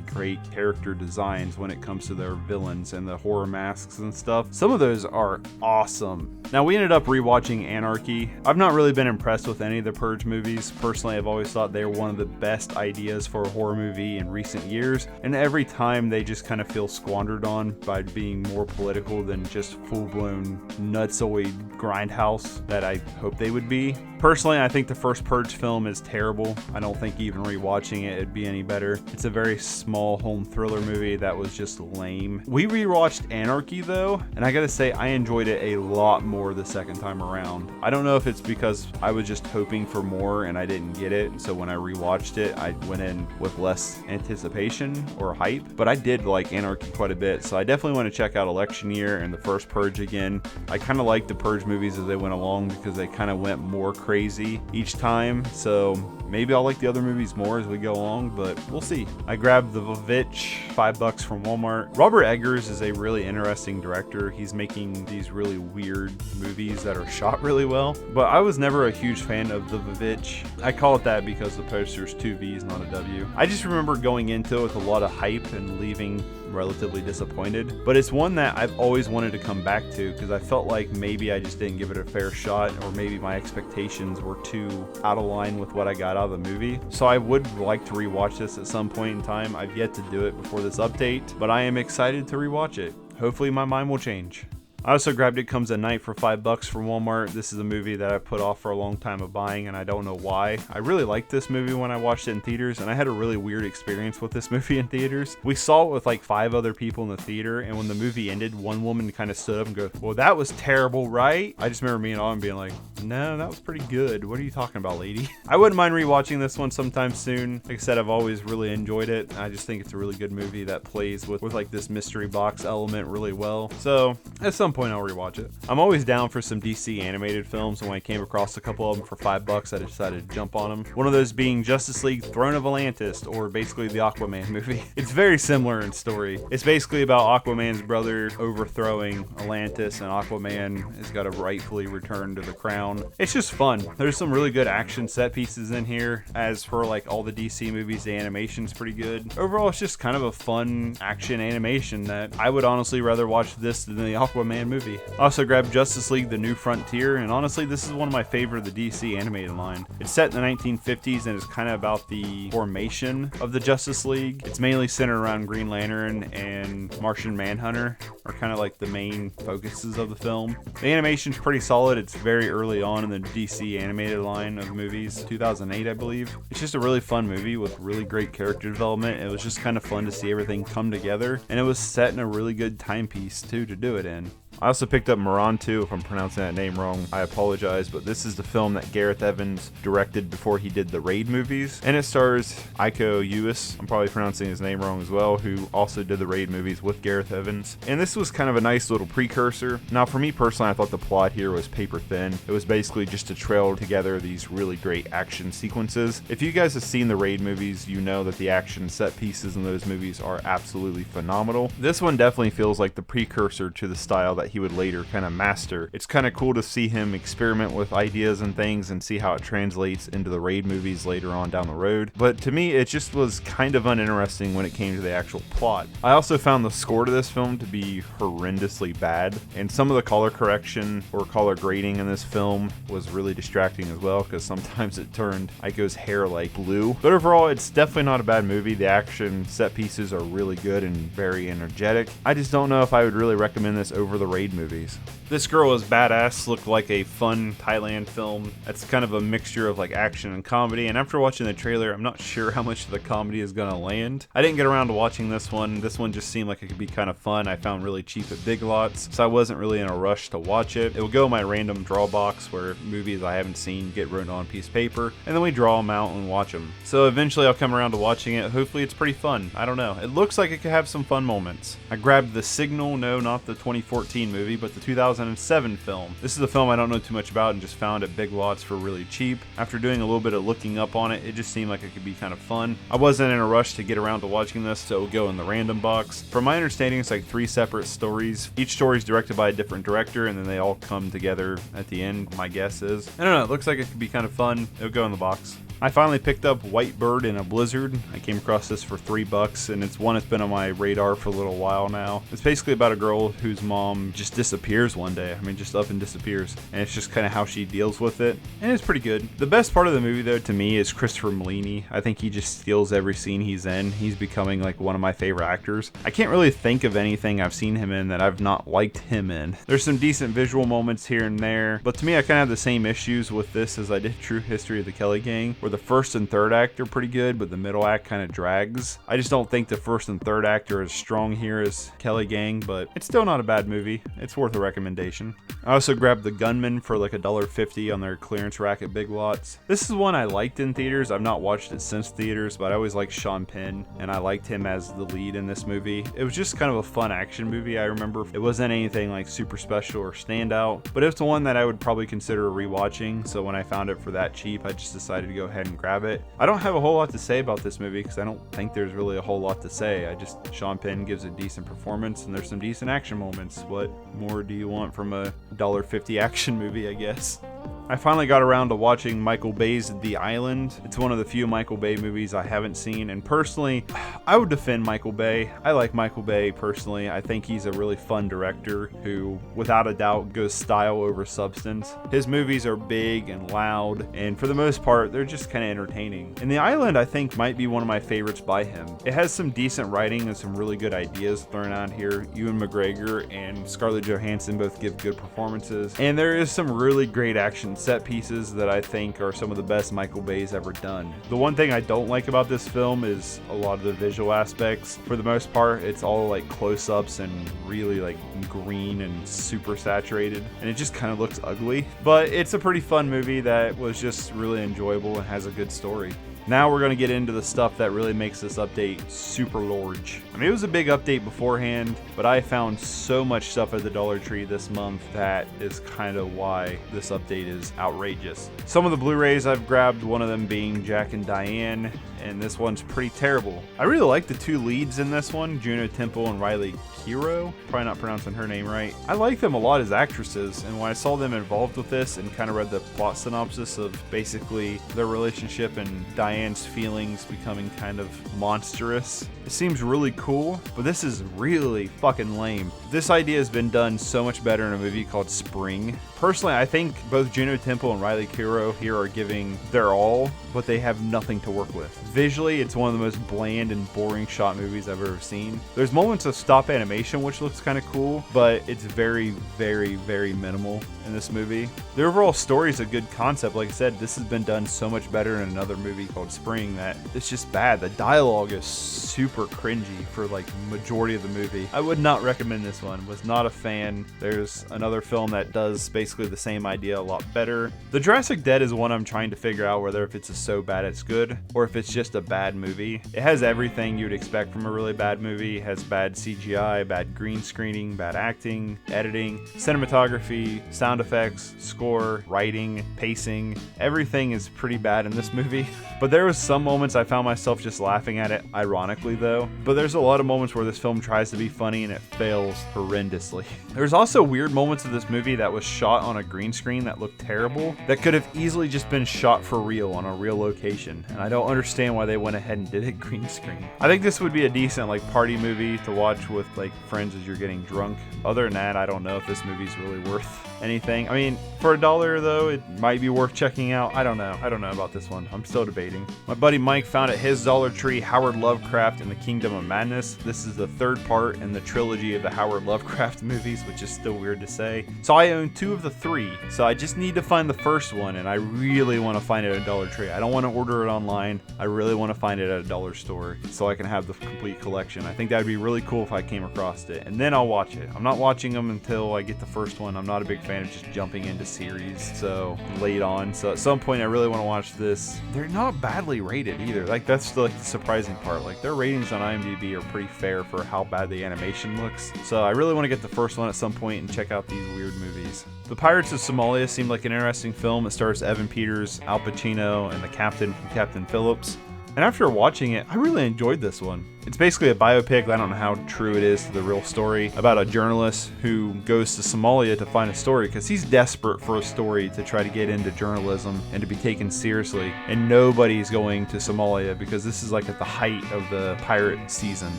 Speaker 1: great character designs when it comes to their villains and the horror masks and stuff. Some of those are awesome. Now, we ended up rewatching Anarchy. I've not really been impressed with any of the Purge movies. Personally, I've always thought they were one of the best ideas for a horror movie in recent years, and every time they just kind of feel squandered on by being more political than just full-blown nutsoid grindhouse that I hope they would be. Personally, I think the first Purge film is terrible. I don't think even rewatching it it'd be any better. It's a very small home thriller movie that was just lame. We rewatched Anarchy though, and I gotta say I enjoyed it a lot more the second time around. I don't know if it's because I was just hoping for more and I didn't get it, so when I rewatched it I went in with less anticipation or hype, but I did like Anarchy quite a bit, so I definitely want to check out Election Year and the first Purge again. I kind of liked the Purge movies as they went along because they kind of went more crazy each time, so maybe I'll like the other movies more as we go along, but we'll see. I grabbed the Vivitch, $5 from Walmart. Robert Eggers is a really interesting director. He's making these really weird movies that are shot really well, but I was never a huge fan of the Vivitch. I call it that because the poster's 2 V's, not a W. I just remember going into it with a lot of hype and leaving relatively disappointed, but it's one that I've always wanted to come back to because I felt like maybe I just didn't give it a fair shot, or maybe my expectations were too out of line with what I got out of the movie. So I would like to rewatch this at some point in time. I've yet to do it before this update, but I am excited to rewatch it. Hopefully my mind will change. I also grabbed It Comes at Night for $5 from Walmart. This is a movie that I put off for a long time of buying, and I don't know why. I really liked this movie when I watched it in theaters, and I had a really weird experience with this movie in theaters. We saw it with like 5 other people in the theater, and when the movie ended, one woman kind of stood up and goes, "Well, that was terrible, right?" I just remember me and Autumn being like, "No, that was pretty good. What are you talking about, lady?" I wouldn't mind rewatching this one sometime soon. Like I said, I've always really enjoyed it. I just think it's a really good movie that plays with like this mystery box element really well. So at some point I'll rewatch it. I'm always down for some DC animated films, and when I came across a couple of them for $5, I decided to jump on them. One of those being Justice League Throne of Atlantis, or basically the Aquaman movie. It's very similar in story. It's basically about Aquaman's brother overthrowing Atlantis, and Aquaman has got to rightfully return to the crown. It's just fun. There's some really good action set pieces in here. As for like all the DC movies, the animation's pretty good. Overall, it's just kind of a fun action animation that I would honestly rather watch this than the Aquaman movie. I also grabbed Justice League The New Frontier, and honestly, this is one of my favorite of the DC animated line. It's set in the 1950s and is kind of about the formation of the Justice League. It's mainly centered around Green Lantern and Martian Manhunter are kind of like the main focuses of the film. The animation's pretty solid. It's very early on in the DC animated line of movies, 2008 I believe. It's just a really fun movie with really great character development. It was just kind of fun to see everything come together, and it was set in a really good timepiece too to do it in. I also picked up Merantau. If I'm pronouncing that name wrong, I apologize, but this is the film that Gareth Evans directed before he did the Raid movies, and it stars Iko Uwais, I'm probably pronouncing his name wrong as well, who also did the Raid movies with Gareth Evans, and this was kind of a nice little precursor. Now for me personally, I thought the plot here was paper thin. It was basically just to trail together these really great action sequences. If you guys have seen the Raid movies, you know that the action set pieces in those movies are absolutely phenomenal. This one definitely feels like the precursor to the style that he would later kind of master. It's kind of cool to see him experiment with ideas and things and see how it translates into the Raid movies later on down the road. But to me, it just was kind of uninteresting when it came to the actual plot. I also found the score to this film to be horrendously bad, and some of the color correction or color grading in this film was really distracting as well, because sometimes it turned Iko's hair like blue. But overall, it's definitely not a bad movie. The action set pieces are really good and very energetic. I just don't know if I would really recommend this over the Raid movies. This Girl Is Badass looked like a fun Thailand film. It's kind of a mixture of like action and comedy, and after watching the trailer, I'm not sure how much of the comedy is gonna land. I didn't get around to watching this one. This one just seemed like it could be kind of fun. I found really cheap at Big Lots, so I wasn't really in a rush to watch it. It will go in my random draw box where movies I haven't seen get written on a piece of paper, and then we draw them out and watch them. So eventually I'll come around to watching it. Hopefully it's pretty fun. I don't know. It looks like it could have some fun moments. I grabbed The Signal. No, not the 2014 movie, but the 2007 film. This is a film I don't know too much about and just found at Big Lots for really cheap. After doing a little bit of looking up on it, it just seemed like it could be kind of fun. I wasn't in a rush to get around to watching this, so it will go in the random box. From my understanding, it's like 3 separate stories. Each story is directed by a different director, and then they all come together at the end, my guess is. I don't know, it looks like it could be kind of fun. It'll go in the box. I finally picked up White Bird in a Blizzard. I came across this for $3, and it's one that's been on my radar for a little while now. It's basically about a girl whose mom just disappears one day. I mean, just up and disappears. And it's just kind of how she deals with it. And it's pretty good. The best part of the movie, though, to me, is Christopher Melini. I think he just steals every scene he's in. He's becoming like one of my favorite actors. I can't really think of anything I've seen him in that I've not liked him in. There's some decent visual moments here and there, but to me, I kind of have the same issues with this as I did True History of the Kelly Gang, where the first and third act are pretty good, but the middle act kind of drags. I just don't think the first and third act are as strong here as Kelly Gang, but it's still not a bad movie. It's worth a recommendation. I also grabbed The Gunman for like $1.50 on their clearance rack at Big Lots. This is one I liked in theaters. I've not watched it since theaters, but I always liked Sean Penn, and I liked him as the lead in this movie. It was just kind of a fun action movie. I remember it wasn't anything like super special or standout, but it's the one that I would probably consider rewatching, so when I found it for that cheap, I just decided to go ahead and grab it. I don't have a whole lot to say about this movie because I don't think there's really a whole lot to say. Sean Penn gives a decent performance and there's some decent action moments. What more do you want from a $1.50 action movie, I guess? I finally got around to watching Michael Bay's The Island. It's one of the few Michael Bay movies I haven't seen, and personally, I would defend Michael Bay. I like Michael Bay personally. I think he's a really fun director who, without a doubt, goes style over substance. His movies are big and loud, and for the most part, they're just just kind of entertaining. And The Island, I think, might be one of my favorites by him. It has some decent writing and some really good ideas thrown out here. Ewan McGregor and Scarlett Johansson both give good performances. And there is some really great action set pieces that I think are some of the best Michael Bay's ever done. The one thing I don't like about this film is a lot of the visual aspects. For the most part, it's all like close-ups and really like green and super saturated, and it just kind of looks ugly. But it's a pretty fun movie that was just really enjoyable and has a good story. Now we're going to get into the stuff that really makes this update super large. I mean, it was a big update beforehand, but I found so much stuff at the Dollar Tree this month that is kind of why this update is outrageous. Some of the Blu-rays I've grabbed, one of them being Jack and Diane, and this one's pretty terrible. I really like the two leads in this one, Juno Temple and Riley Kairo. Probably not pronouncing her name right. I like them a lot as actresses, and when I saw them involved with this and kind of read the plot synopsis of basically their relationship and Diane's feelings becoming kind of monstrous, it seems really cool, but this is really fucking lame. This idea has been done so much better in a movie called Spring. Personally, I think both Juno Temple and Riley Kairo here are giving their all, but they have nothing to work with. Visually, it's one of the most bland and boring shot movies I've ever seen. There's moments of stop animation which looks kind of cool, but it's very, very, very minimal in this movie. The overall story is a good concept. Like I said, this has been done so much better in another movie called Spring that it's just bad. The dialogue is super cringy for like majority of the movie. I would not recommend this one. Was not a fan. There's another film that does basically the same idea a lot better. The Jurassic Dead is one I'm trying to figure out whether if it's a so bad it's good or if it's just a bad movie. It has everything you'd expect from a really bad movie. It has bad CGI, bad green screening, bad acting, editing, cinematography, sound effects, score, writing, pacing. Everything is pretty bad in this movie. But there was some moments I found myself just laughing at it, ironically though. But there's a lot of moments where this film tries to be funny and it fails horrendously. There's also weird moments of this movie that was shot on a green screen that looked terrible, that could have easily just been shot for real on a real location. And I don't understand why they went ahead and did it green screen. I think this would be a decent like party movie to watch with like friends as you're getting drunk. Other than that, I don't know if this movie's really worth anything. I mean, for $1 though, it might be worth checking out. I don't know about this one. I'm still debating. My buddy Mike found at his Dollar Tree Howard Lovecraft and the Kingdom of Madness. This is the third part in the trilogy of the Howard Lovecraft movies, which is still weird to say. So I own 2 of the 3. So I just need to find the first one, and I really want to find it at a Dollar Tree. I don't want to order it online. I really want to find it at a dollar store so I can have the complete collection. I think that would be really cool if I came across it, and then I'll watch it. I'm not watching them until I get the first one. I'm not a big fan of just jumping into series so late on. So at some point I really want to watch this. They're not badly rated either. Like that's the surprising part. Like their ratings on IMDb are pretty fair for how bad the animation looks. So I really want to get the first one at some point and check out these weird movies. The Pirates of Somalia seemed like an interesting film. It stars Evan Peters, Al Pacino, and the captain from Captain Phillips. And after watching it, I really enjoyed this one. It's basically a biopic, I don't know how true it is to the real story, about a journalist who goes to Somalia to find a story because he's desperate for a story to try to get into journalism and to be taken seriously. And nobody's going to Somalia because this is like at the height of the pirate season.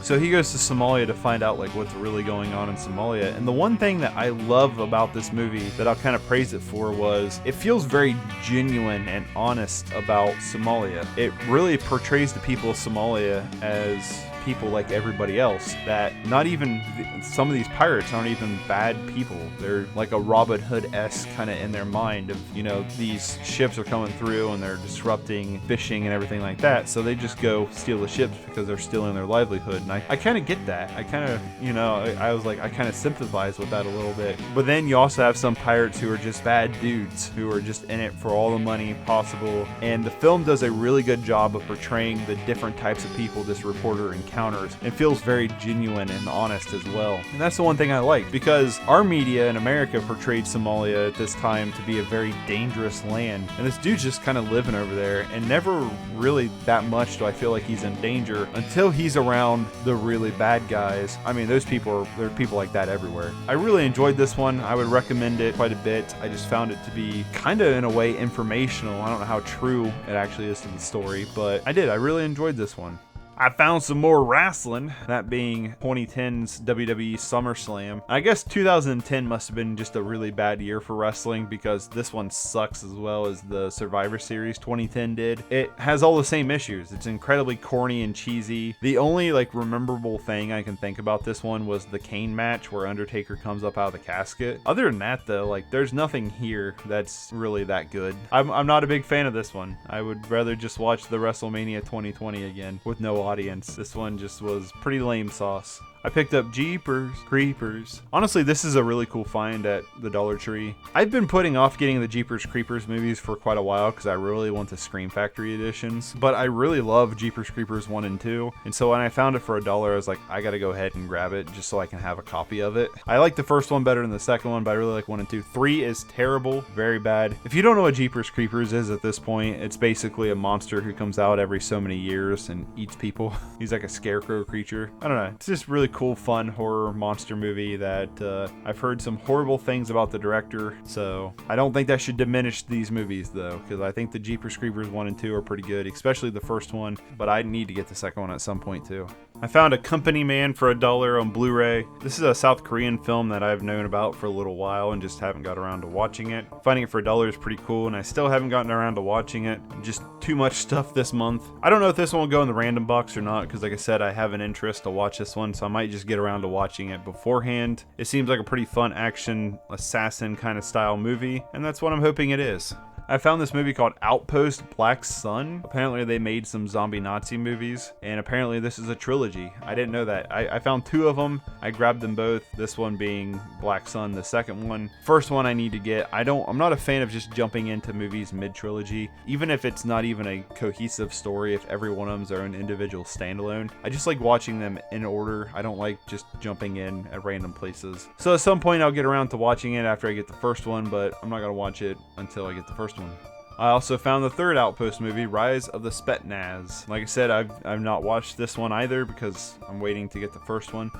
Speaker 1: So he goes to Somalia to find out like what's really going on in Somalia. And the one thing that I love about this movie that I'll kind of praise it for was it feels very genuine and honest about Somalia. It really portrays the people of Somalia as people like everybody else, that not even some of these pirates aren't even bad people. They're like a Robin Hood-esque kind of in their mind of, you know, these ships are coming through and they're disrupting fishing and everything like that, so they just go steal the ships because they're stealing their livelihood. And I kind of get that. I kind of, you know, I was like, I kind of sympathize with that a little bit. But then you also have some pirates who are just bad dudes who are just in it for all the money possible, and the film does a really good job of portraying the different types of people this reporter encounters. It feels very genuine and honest as well. And that's the one thing I like, because our media in America portrayed Somalia at this time to be a very dangerous land. And this dude's just kind of living over there, and never really that much do I feel like he's in danger until he's around the really bad guys. I mean, there are people like that everywhere. I really enjoyed this one. I would recommend it quite a bit. I just found it to be kind of, in a way, informational. I don't know how true it actually is to the story, but I did. I really enjoyed this one. I found some more wrestling, that being 2010's WWE Summer Slam. I guess 2010 must have been just a really bad year for wrestling because this one sucks as well as the Survivor Series 2010 did. It has all the same issues. It's incredibly corny and cheesy. The only like rememberable thing I can think about this one was the Kane match where Undertaker comes up out of the casket. Other than that though, like there's nothing here that's really that good. I'm not a big fan of this one. I would rather just watch the WrestleMania 2020 again with no audience. This one just was pretty lame sauce. I picked up Jeepers Creepers. Honestly, this is a really cool find at the Dollar Tree. I've been putting off getting the Jeepers Creepers movies for quite a while because I really want the Scream Factory editions, but I really love Jeepers Creepers 1 and 2, and so when I found it for $1, I was like, I gotta go ahead and grab it just so I can have a copy of it. I like the first one better than the second one, but I really like 1 and 2. 3 is terrible, very bad. If you don't know what Jeepers Creepers is at this point, it's basically a monster who comes out every so many years and eats people. He's like a scarecrow creature. I don't know. It's just really cool, fun horror monster movie that I've heard some horrible things about the director, so I don't think that should diminish these movies though, because I think the Jeepers Creepers 1 and 2 are pretty good, especially the first one, but I need to get the second one at some point too. I found A Company Man for $1 on Blu-ray. This is a South Korean film that I've known about for a little while and just haven't got around to watching it. Finding it for $1 is pretty cool, and I still haven't gotten around to watching it. Just too much stuff this month. I don't know if this one will go in the random box or not, because like I said, I have an interest to watch this one, so I might just get around to watching it beforehand. It seems like a pretty fun action assassin kind of style movie, and that's what I'm hoping it is. I found this movie called Outpost Black Sun. Apparently they made some zombie Nazi movies, and apparently this is a trilogy. I didn't know that. I found 2 of them. I grabbed them both, this one being Black Sun, the second one. First one I need to get. I'm not a fan of just jumping into movies mid-trilogy, even if it's not even a cohesive story, if every one of them's their own individual standalone. I just like watching them in order. I don't like just jumping in at random places. So at some point I'll get around to watching it after I get the first one, but I'm not gonna watch it until I get the first one. I also found the third Outpost movie, Rise of the Spetsnaz. Like I said, I've not watched this one either because I'm waiting to get the first one.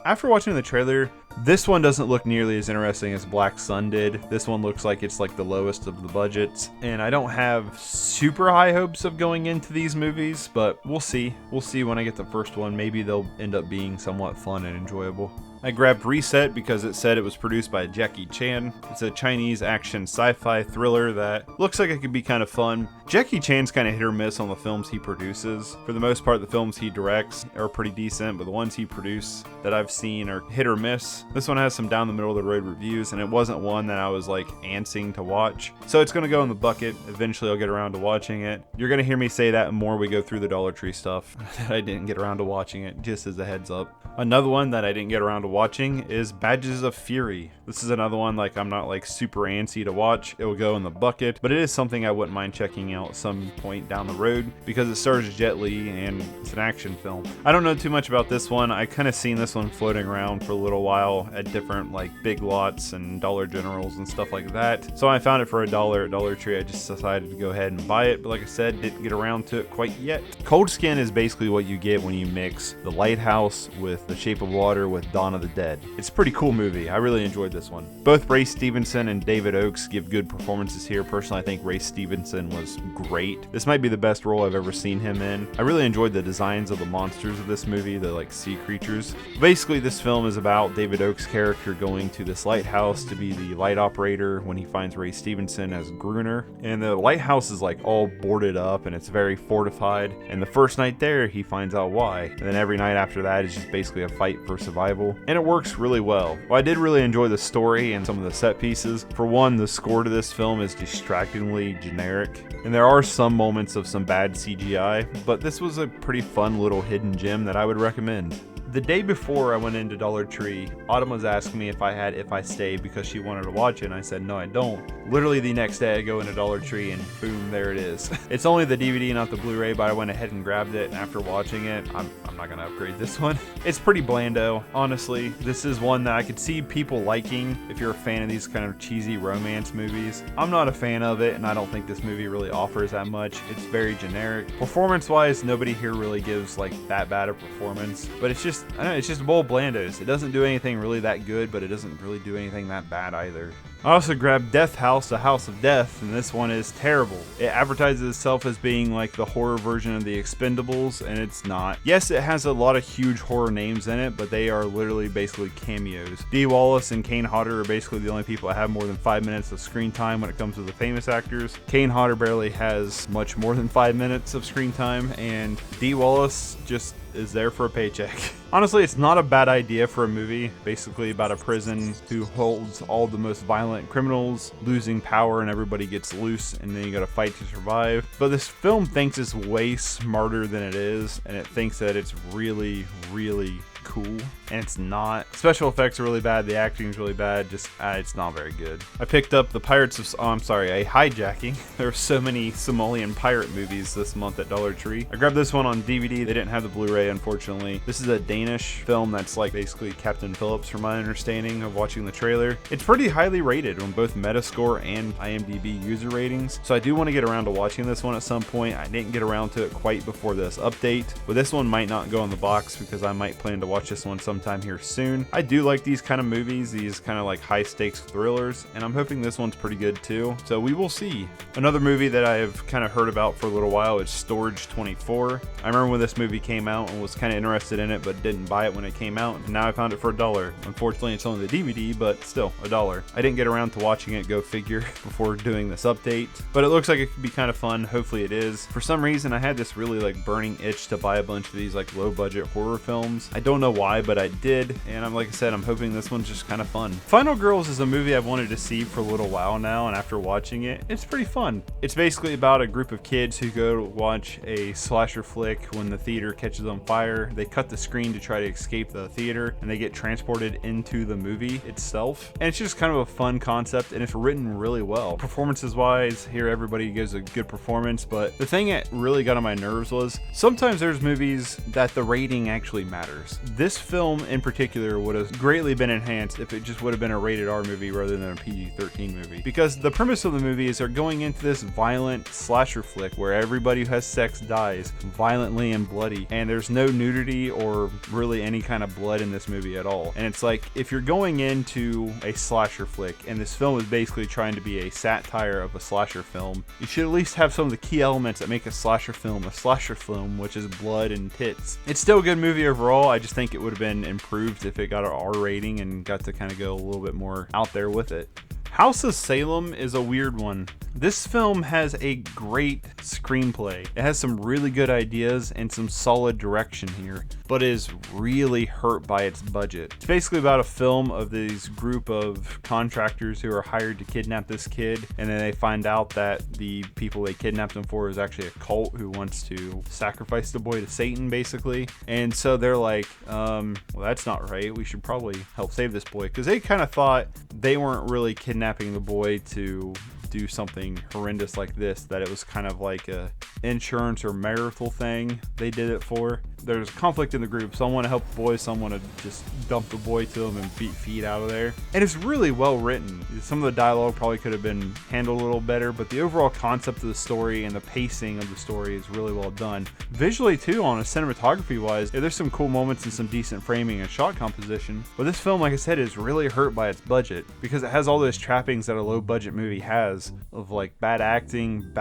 Speaker 1: After watching the trailer, this one doesn't look nearly as interesting as Black Sun did. This one looks like it's like the lowest of the budgets, and I don't have super high hopes of going into these movies, but we'll see. We'll see when I get the first one. Maybe they'll end up being somewhat fun and enjoyable. I grabbed Reset because it said it was produced by Jackie Chan. It's a Chinese action sci-fi thriller that looks like it could be kind of fun. Jackie Chan's kind of hit or miss on the films he produces. For the most part, the films he directs are pretty decent, but the ones he produced that I've seen are hit or miss. This one has some down the middle of the road reviews, and it wasn't one that I was like antsing to watch. So it's gonna go in the bucket. Eventually I'll get around to watching it. You're gonna hear me say that more we go through the Dollar Tree stuff. That I didn't get around to watching it, just as a heads up. Another one that I didn't get around to watching is Badges of Fury. This is another one like I'm not like super antsy to watch. It will go in the bucket, but it is something I wouldn't mind checking out some point down the road because it stars Jet Li and it's an action film. I don't know too much about this one. I kind of seen this one floating around for a little while at different like Big Lots and Dollar Generals and stuff like that. So I found it for $1 at Dollar Tree. I just decided to go ahead and buy it, but like I said, didn't get around to it quite yet. Cold Skin is basically what you get when you mix The Lighthouse with The Shape of Water with Dawn of the Dead. It's a pretty cool movie. I really enjoyed this one. Both Ray Stevenson and David Oakes give good performances here. Personally, I think Ray Stevenson was great. This might be the best role I've ever seen him in. I really enjoyed the designs of the monsters of this movie, the like sea creatures. Basically, this film is about David Oakes' character going to this lighthouse to be the light operator when he finds Ray Stevenson as Gruner. And the lighthouse is like all boarded up and it's very fortified. And the first night there, he finds out why. And then every night after that is just basically a fight for survival. And it works really well. Well, I did really enjoy the story and some of the set pieces. For one, the score to this film is distractingly generic. And there are some moments of some bad CGI, but this was a pretty fun little hidden gem that I would recommend. The day before I went into Dollar Tree, Autumn was asking me if I Stay because she wanted to watch it, and I said no I don't. Literally the next day I go into Dollar Tree and boom, there it is. It's only the DVD, not the Blu-ray, but I went ahead and grabbed it, and after watching it, I'm not gonna upgrade this one. It's pretty blando, honestly. This is one that I could see people liking if you're a fan of these kind of cheesy romance movies. I'm not a fan of it, and I don't think this movie really offers that much. It's very generic. Performance-wise, nobody here really gives like that bad a performance, but it's just, I don't know, it's just a bowl of blandos. It doesn't do anything really that good, but it doesn't really do anything that bad either. I also grabbed Death House, A House of Death, and this one is terrible. It advertises itself as being like the horror version of The Expendables, and it's not. Yes, it has a lot of huge horror names in it, but they are literally basically cameos. Dee Wallace and Kane Hodder are basically the only people that have more than 5 minutes of screen time when it comes to the famous actors. Kane Hodder barely has much more than 5 minutes of screen time, and Dee Wallace just is there for a paycheck. Honestly, it's not a bad idea for a movie, basically about a prison who holds all the most violent criminals, losing power, and everybody gets loose, and then you gotta fight to survive. But this film thinks it's way smarter than it is, and it thinks that it's really, really cool, and it's not. Special effects are really bad, the acting is really bad, just it's not very good. I picked up the Pirates of a Hijacking. There are so many Somalian pirate movies this month at Dollar Tree. I grabbed this one on DVD. They didn't have the Blu-ray, unfortunately. This is a Danish film that's like basically Captain Phillips from my understanding of watching the trailer. It's pretty highly rated on both Metascore and IMDb user ratings, so I do want to get around to watching this one at some point. I didn't get around to it quite before this update, but this one might not go in the box because I might plan to watch this one sometime here soon. I do like these kind of movies, these kind of like high stakes thrillers, and I'm hoping this one's pretty good too, so we will see. Another movie that I have kind of heard about for a little while is Storage 24. I remember when this movie came out and was kind of interested in it, but didn't buy it when it came out, and now I found it for $1. Unfortunately, it's only the DVD, but still $1. I didn't get around to watching it, go figure, before doing this update, but it looks like it could be kind of fun. Hopefully it is. For some reason, I had this really like burning itch to buy a bunch of these like low budget horror films. I don't know why, but I did, and like I said, I'm hoping this one's just kind of fun. Final Girls is a movie I've wanted to see for a little while now, and after watching it, it's pretty fun. It's basically about a group of kids who go to watch a slasher flick when the theater catches on fire. They cut the screen to try to escape the theater, and they get transported into the movie itself. And it's just kind of a fun concept, and it's written really well. Performances wise, here everybody gives a good performance, but the thing that really got on my nerves was sometimes there's movies that the rating actually matters. This film in particular would have greatly been enhanced if it just would have been a rated R movie rather than a PG-13 movie, because the premise of the movie is they're going into this violent slasher flick where everybody who has sex dies violently and bloody, and there's no nudity or really any kind of blood in this movie at all. And it's like, if you're going into a slasher flick and this film is basically trying to be a satire of a slasher film, you should at least have some of the key elements that make a slasher film, which is blood and tits. It's still a good movie overall. I just think it would have been improved if it got an R rating and got to kind of go a little bit more out there with it. House of Salem is a weird one. This film has a great screenplay. It has some really good ideas and some solid direction here, but is really hurt by its budget. It's basically about a film of these group of contractors who are hired to kidnap this kid, and then they find out that the people they kidnapped him for is actually a cult who wants to sacrifice the boy to Satan, basically. And so they're like, well, that's not right. We should probably help save this boy, because they kind of thought they weren't really kidnapping the boy to do something horrendous like this, that it was kind of like a insurance or marital thing they did it for. There's conflict in the group. Some want to help the boy, some want to just dump the boy to him and beat feet out of there. And it's really well written. Some of the dialogue probably could have been handled a little better, but the overall concept of the story and the pacing of the story is really well done. Visually too, on a cinematography wise, there's some cool moments and some decent framing and shot composition. But this film, like I said, is really hurt by its budget, because it has all those trappings that a low budget movie has, of like bad acting,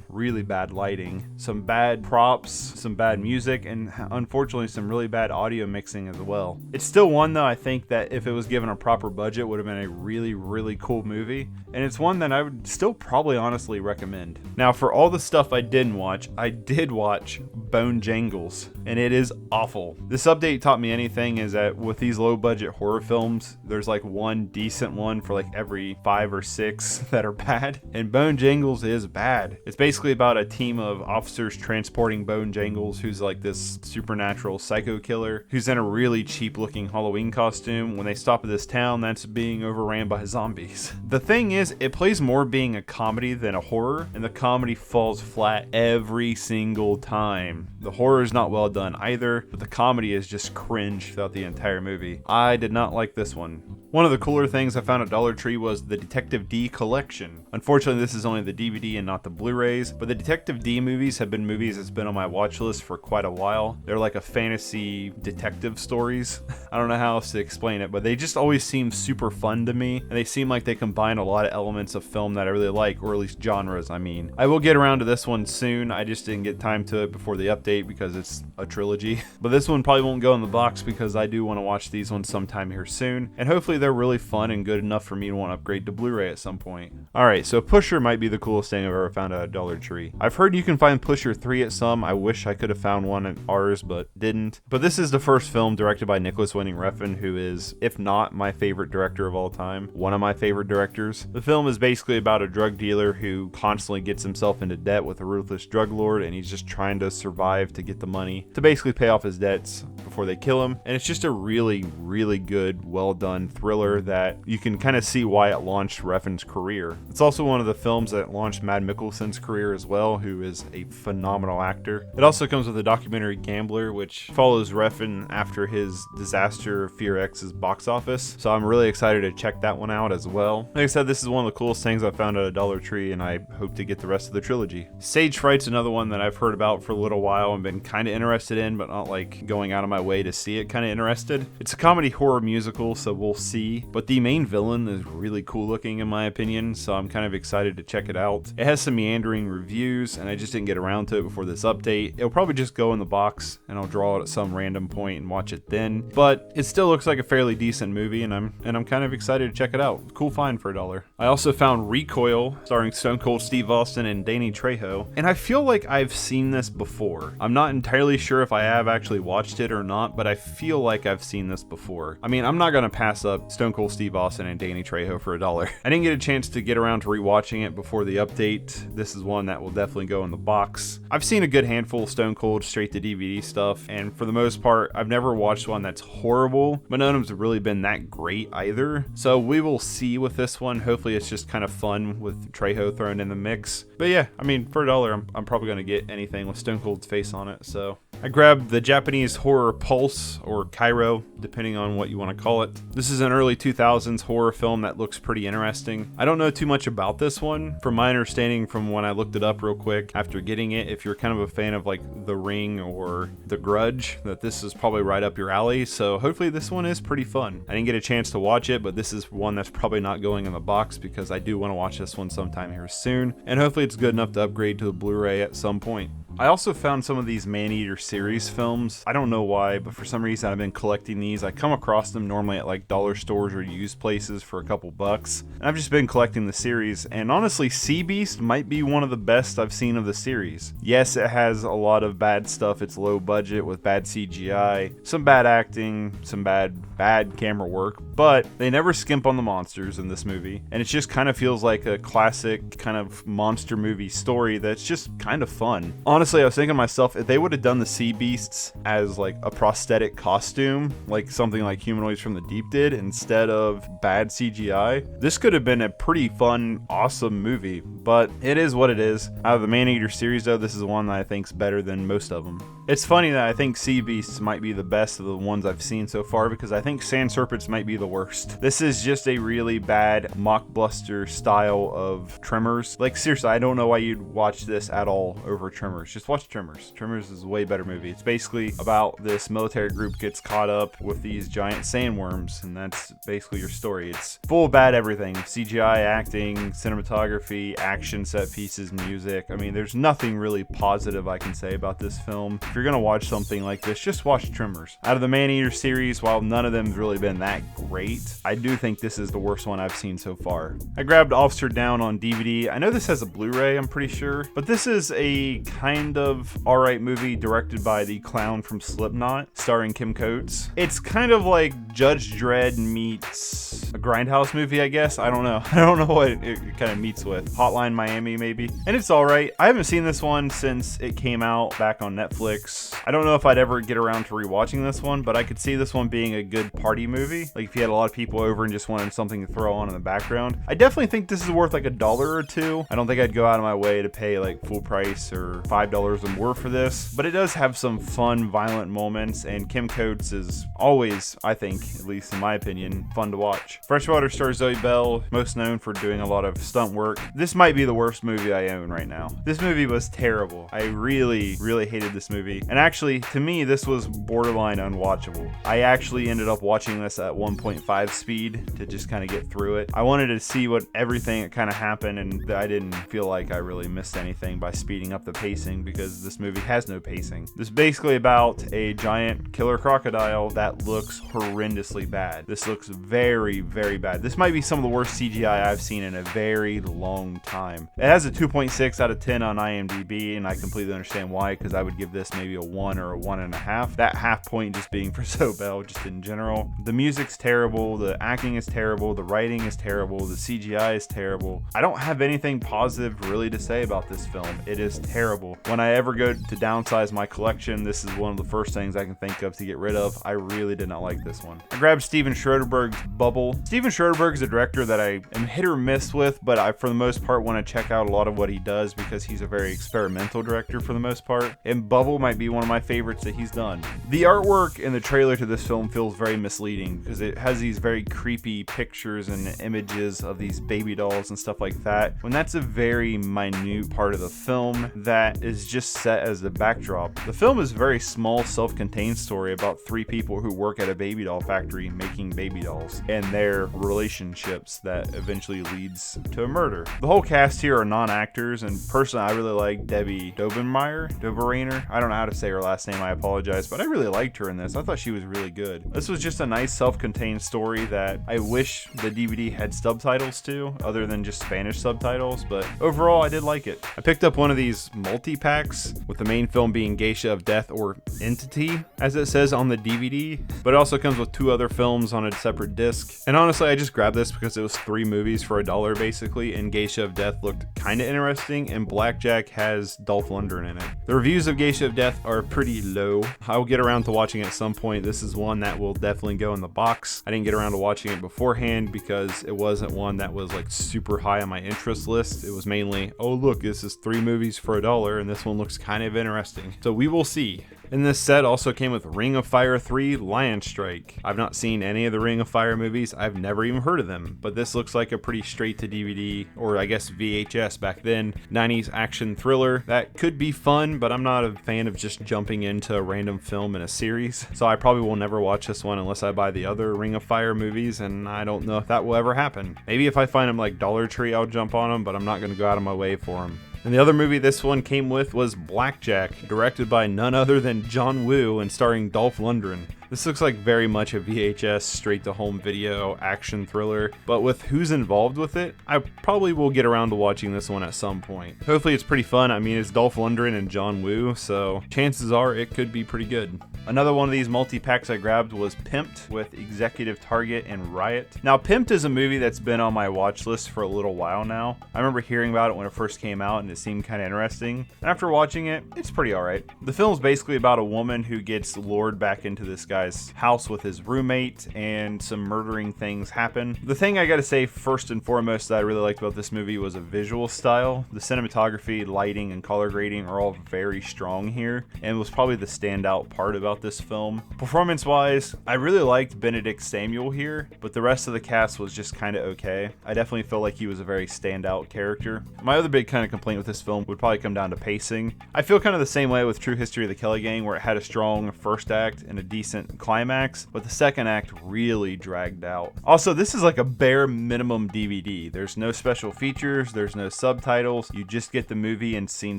Speaker 1: really bad lighting, some bad props, some bad music, and unfortunately some really bad audio mixing as well. It's still one though I think that if it was given a proper budget would have been a really, really cool movie, and it's one that I would still probably honestly recommend. Now, for all the stuff I didn't watch, I did watch Bonejangles, and it is awful. This update taught me anything is that with these low budget horror films, there's like one decent one for like every 5 or 6 that are bad, and Bonejangles is bad. It's basically about a team of officers transporting Bonejangles, who's like this supernatural psycho killer who's in a really cheap looking Halloween costume. When they stop at this town that's being overran by zombies. The thing is, it plays more being a comedy than a horror, and the comedy falls flat every single time. The horror is not well done either, but the comedy is just cringe throughout the entire movie. I did not like this one. One of the cooler things I found at Dollar Tree was the Detective Dee Collection. Unfortunately, this is only the DVD and not the Blu-rays, but the Detective Dee movies have been movies that's been on my watch list for quite a while. They're like a fantasy detective stories. I don't know how else to explain it, but they just always seem super fun to me, and they seem like they combine a lot of elements of film that I really like, or at least genres, I mean. I will get around to this one soon. I just didn't get time to it before the update because it's a trilogy. But this one probably won't go in the box because I do want to watch these ones sometime here soon, and hopefully they're really fun and good enough for me to want to upgrade to Blu-ray at some point. Alright, so Pusher might be the coolest thing I've ever found at a Dollar Tree. I've heard you can find Pusher 3 at some. I wish I could have found one at ours, but didn't. But this is the first film directed by Nicholas Winding Refn, who is, if not my favorite director of all time, one of my favorite directors. The film is basically about a drug dealer who constantly gets himself into debt with a ruthless drug lord, and he's just trying to survive to get the money to basically pay off his debts before they kill him. And it's just a really, really good, well done thriller that you can kind of see why it launched Refn's career. It's also one of the films that launched Mads Mikkelsen's career as well, who is a phenomenal actor. It also comes with a documentary Gambler, which follows Refn after his disaster Fear X's box office. So I'm really excited to check that one out as well. Like I said, this is one of the coolest things I found at a Dollar Tree, and I hope to get the rest of the trilogy. Sage Fright's another one that I've heard about for a little while and been kind of interested in, but not like going out of my way to see it kind of interested. It's a comedy horror musical, so we'll see. But the main villain is really cool looking in my opinion, so I'm kind of excited to check it out. It has some meandering reviews, and I just didn't get around to it before this update. It'll probably just go in the box, and I'll draw it at some random point and watch it then. But it still looks like a fairly decent movie, and I'm kind of excited to check it out. Cool find for $1. I also found Recoil, starring Stone Cold Steve Austin and Danny Trejo, and I feel like I've seen this before. I'm not entirely sure if I have actually watched it or not, but I feel like I've seen this before. I mean, I'm not gonna pass up Stone Cold Steve Austin and Danny Trejo for $1. I didn't get a chance to get around to rewatching it before the update. This is one that will definitely go in the box. I've seen a good handful of Stone Cold straight to DVD stuff, and for the most part, I've never watched one that's horrible, but none of them's really been that great either. So we will see with this one. Hopefully it's just kind of fun with Trejo thrown in the mix. But yeah, I mean, for $1, I'm probably gonna get anything with Stone Cold's face on it. So I grabbed the Japanese horror Pulse, or Kairo, depending on what you want to call it. This is an early 2000s horror film that looks pretty interesting. I don't know too much about this one. From my understanding, from when I looked it up real quick after getting it, if you're kind of a fan of like The Ring or The Grudge, that this is probably right up your alley. So hopefully this one is pretty fun. I didn't get a chance to watch it, but this is one that's probably not going in the box because I do want to watch this one sometime here soon. And hopefully it's good enough to upgrade to a Blu-ray at some point. I also found some of these Maneater series films. I don't know why, but for some reason I've been collecting these. I come across them normally at like dollar stores or used places for a couple bucks. And I've just been collecting the series, and honestly, Sea Beast might be one of the best I've seen of the series. Yes, it has a lot of bad stuff. It's low budget with bad CGI, some bad acting, some bad camera work, but they never skimp on the monsters in this movie. And it just kind of feels like a classic kind of monster movie story that's just kind of fun. Honestly, I was thinking to myself, if they would have done the sea beasts as like a prosthetic costume, like something like Humanoids from the Deep did, instead of bad CGI, this could have been a pretty fun, awesome movie. But it is what it is. Out of the Maneater series though, this is one that I think's better than most of them. It's funny that I think Sea Beasts might be the best of the ones I've seen so far, because I think Sand Serpents might be the worst. This is just a really bad mockbuster style of Tremors. Like seriously, I don't know why you'd watch this at all over Tremors. Just watch Tremors. Tremors is a way better movie. It's basically about this military group gets caught up with these giant sandworms, and that's basically your story. It's full of bad everything. CGI, acting, cinematography, action set pieces, music. I mean, there's nothing really positive I can say about this film. If you're gonna watch something like this, just watch Tremors. Out of the Maneater series, while none of them's really been that great, I do think this is the worst one I've seen so far. I grabbed Officer Down on DVD. I know this has a Blu-ray, I'm pretty sure, but this is a kind of alright movie directed by the clown from Slipknot, starring Kim Coates. It's kind of like Judge Dredd meets a Grindhouse movie, I guess. I don't know. I don't know what it kind of meets with. Hotline Miami, maybe. And it's alright. I haven't seen this one since it came out back on Netflix. I don't know if I'd ever get around to rewatching this one, but I could see this one being a good party movie. Like if you had a lot of people over and just wanted something to throw on in the background. I definitely think this is worth like $1 or $2. I don't think I'd go out of my way to pay like full price or $5 or more for this, but it does have some fun, violent moments, and Kim Coates is always, I think, at least in my opinion, fun to watch. Freshwater stars Zoe Bell, most known for doing a lot of stunt work. This might be the worst movie I own right now. This movie was terrible. I really hated this movie. And actually, to me, this was borderline unwatchable. I actually ended up watching this at 1.5 speed to just kind of get through it. I wanted to see what everything that kind of happened, and I didn't feel like I really missed anything by speeding up the pacing because this movie has no pacing. This is basically about a giant killer crocodile that looks horrendously bad. This looks very bad. This might be some of the worst CGI I've seen in a very long time. It has a 2.6 out of 10 on IMDb, and I completely understand why, because I would give this maybe a 1 or a 1.5. That half point just being for Zoe Bell, just in general. The music's terrible, the acting is terrible, the writing is terrible, the CGI is terrible. I don't have anything positive really to say about this film. It is terrible. When I ever go to downsize my collection, this is one of the first things I can think of to get rid of. I really did not like this one. I grabbed Steven Soderbergh's Bubble. Steven Soderbergh is a director that I am hit or miss with, but I, for the most part, want to check out a lot of what he does because he's a very experimental director for the most part. And Bubble might be one of my favorites that he's done. The artwork in the trailer to this film feels very misleading because it has these very creepy pictures and images of these baby dolls and stuff like that, when that's a very minute part of the film that is just set as the backdrop. The film is a very small, self-contained story about 3 people who work at a baby doll factory making baby dolls and their relationships that eventually leads to a murder. The whole cast here are non-actors, and personally I really like Debbie Doberainer. I don't know how to say her last name, I apologize, but I really liked her in this. I thought she was really good. This was just a nice self-contained story that I wish the DVD had subtitles to, other than just Spanish subtitles, but overall I did like it. I picked up one of these multi-packs, with the main film being Geisha of Death, or Entity, as it says on the DVD, but it also comes with 2 other films on a separate disc. And honestly, I just grabbed this because it was 3 movies for $1 basically, and Geisha of Death looked kind of interesting, and Blackjack has Dolph Lundgren in it. The reviews of Geisha of Death are pretty low. I'll get around to watching it at some point. This is one that will definitely go in the box. I didn't get around to watching it beforehand because it wasn't one that was like super high on my interest list. It was mainly, oh look, this is 3 movies for $1 and this one looks kind of interesting. So we will see. And this set also came with Ring of Fire 3 Lion Strike. I've not seen any of the Ring of Fire movies. I've never even heard of them, but this looks like a pretty straight to DVD, or I guess VHS back then, 90s action thriller that could be fun, but I'm not a fan of just jumping into a random film in a series. So I probably will never watch this one unless I buy the other Ring of Fire movies, and I don't know if that will ever happen. Maybe if I find them like Dollar Tree, I'll jump on them, but I'm not going to go out of my way for them. And the other movie this one came with was Blackjack, directed by none other than John Woo and starring Dolph Lundgren. This looks like very much a VHS straight-to-home video action thriller, but with who's involved with it, I probably will get around to watching this one at some point. Hopefully it's pretty fun. I mean, it's Dolph Lundgren and John Woo, so chances are it could be pretty good. Another one of these multi-packs I grabbed was Pimped with Executive Target and Riot. Now, Pimped is a movie that's been on my watch list for a little while now. I remember hearing about it when it first came out and it seemed kind of interesting. And after watching it, it's pretty alright. The film's basically about a woman who gets lured back into this guy's house with his roommate, and some murdering things happen. The thing I gotta say first and foremost that I really liked about this movie was a visual style. The cinematography, lighting, and color grading are all very strong here, and was probably the standout part about this film. Performance-wise, I really liked Benedict Samuel here, but the rest of the cast was just kind of okay. I definitely felt like he was a very standout character. My other big kind of complaint with this film would probably come down to pacing. I feel kind of the same way with True History of the Kelly Gang, where it had a strong first act and a decent climax, but the second act really dragged out. Also, this is like a bare minimum DVD. There's no special features, there's no subtitles, you just get the movie and scene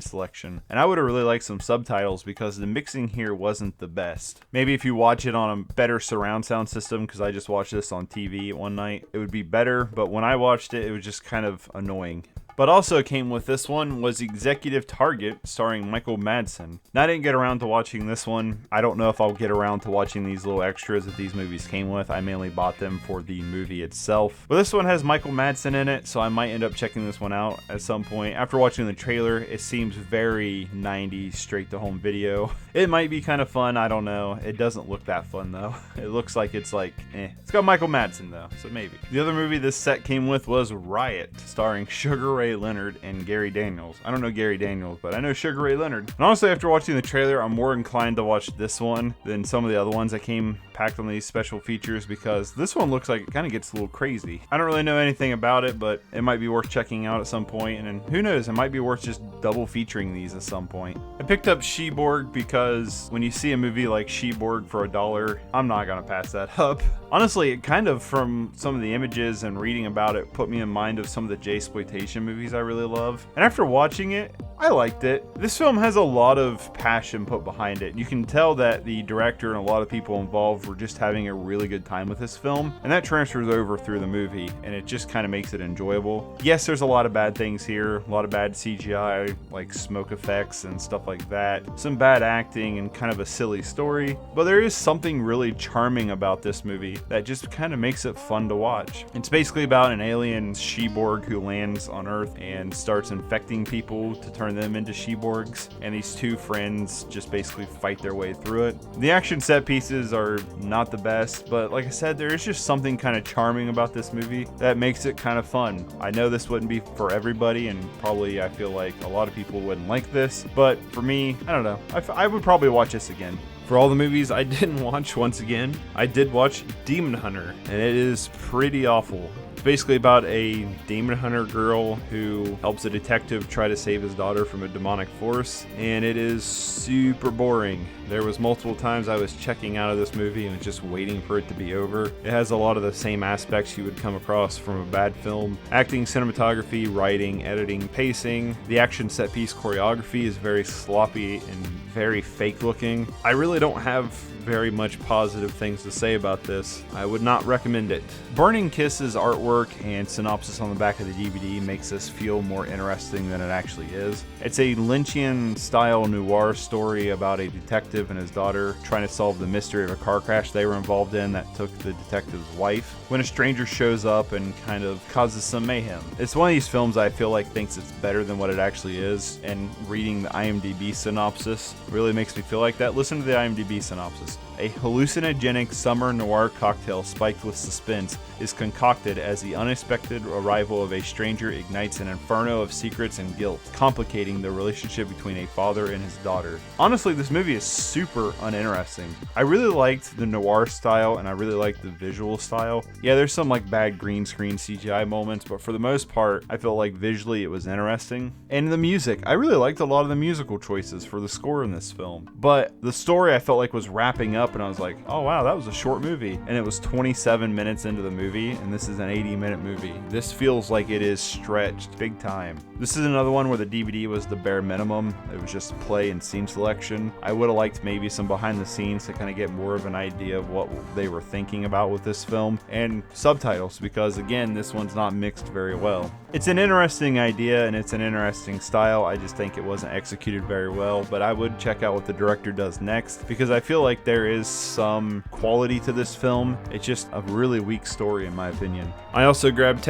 Speaker 1: selection. And I would have really liked some subtitles because the mixing here wasn't the best. Maybe if you watch it on a better surround sound system, because I just watched this on TV one night, it would be better, but when I watched it, it was just kind of annoying. But also came with this one was Executive Target, starring Michael Madsen. Now, I didn't get around to watching this one. I don't know if I'll get around to watching these little extras that these movies came with. I mainly bought them for the movie itself. But this one has Michael Madsen in it, so I might end up checking this one out at some point. After watching the trailer, it seems very 90s straight-to-home video. It might be kind of fun, I don't know. It doesn't look that fun, though. It looks like it's like, eh. It's got Michael Madsen, though, so maybe. The other movie this set came with was Riot, starring Sugar Ray Leonard and Gary Daniels. I don't know Gary Daniels, but I know Sugar Ray Leonard. And honestly, after watching the trailer, I'm more inclined to watch this one than some of the other ones that came packed on these special features because this one looks like it kind of gets a little crazy. I don't really know anything about it, but it might be worth checking out at some point, and who knows, it might be worth just double featuring these at some point. I picked up Sheborg because when you see a movie like Sheborg for $1, I'm not gonna pass that up. Honestly, it kind of, from some of the images and reading about it, put me in mind of some of the J-exploitation movies I really love. And after watching it, I liked it. This film has a lot of passion put behind it. You can tell that the director and a lot of people involved were just having a really good time with this film, and that transfers over through the movie, and it just kind of makes it enjoyable. Yes, there's a lot of bad things here, a lot of bad CGI, like smoke effects and stuff like that, some bad acting and kind of a silly story, but there is something really charming about this movie that just kind of makes it fun to watch. It's basically about an alien Sheborg who lands on Earth and starts infecting people to turn them into Sheborgs, and these two friends just basically fight their way through it. The action set pieces are not the best, but like I said, there is just something kind of charming about this movie that makes it kind of fun. I know this wouldn't be for everybody, and probably I feel like a lot of people wouldn't like this, but for me, I don't know, I would probably watch this again. For all the movies I didn't watch, once again, I did watch Demon Hunter, and it is pretty awful. It's basically about a demon hunter girl who helps a detective try to save his daughter from a demonic force, and it is super boring. There was multiple times I was checking out of this movie and just waiting for it to be over. It has a lot of the same aspects you would come across from a bad film. Acting, cinematography, writing, editing, pacing. The action set piece choreography is very sloppy and very fake looking. I really don't have very much positive things to say about this. I would not recommend it. Burning Kiss's artwork and synopsis on the back of the DVD makes this feel more interesting than it actually is. It's a Lynchian style noir story about a detective and his daughter trying to solve the mystery of a car crash they were involved in that took the detective's wife, when a stranger shows up and kind of causes some mayhem. It's one of these films I feel like thinks it's better than what it actually is, and reading the IMDb synopsis really makes me feel like that. Listen to the IMDb synopsis. A hallucinogenic summer noir cocktail spiked with suspense is concocted as the unexpected arrival of a stranger ignites an inferno of secrets and guilt, complicating the relationship between a father and his daughter. Honestly, this movie is super uninteresting. I really liked the noir style, and I really liked the visual style. Yeah, there's some like bad green screen CGI moments, but for the most part, I felt like visually it was interesting. And the music, I really liked a lot of the musical choices for the score in this film. But the story I felt like was wrapping up, and I was like, oh wow, that was a short movie. And it was 27 minutes into the movie, and this is an 80-minute movie. This feels like it is stretched big time. This is another one where the DVD was the bare minimum. It was just play and scene selection. I would have liked maybe some behind the scenes to kind of get more of an idea of what they were thinking about with this film, and subtitles, because again, this one's not mixed very well. It's an interesting idea and it's an interesting style. I just think it wasn't executed very well, but I would check out what the director does next, because I feel like there is some quality to this film. It's just a really weak story in my opinion. I also grabbed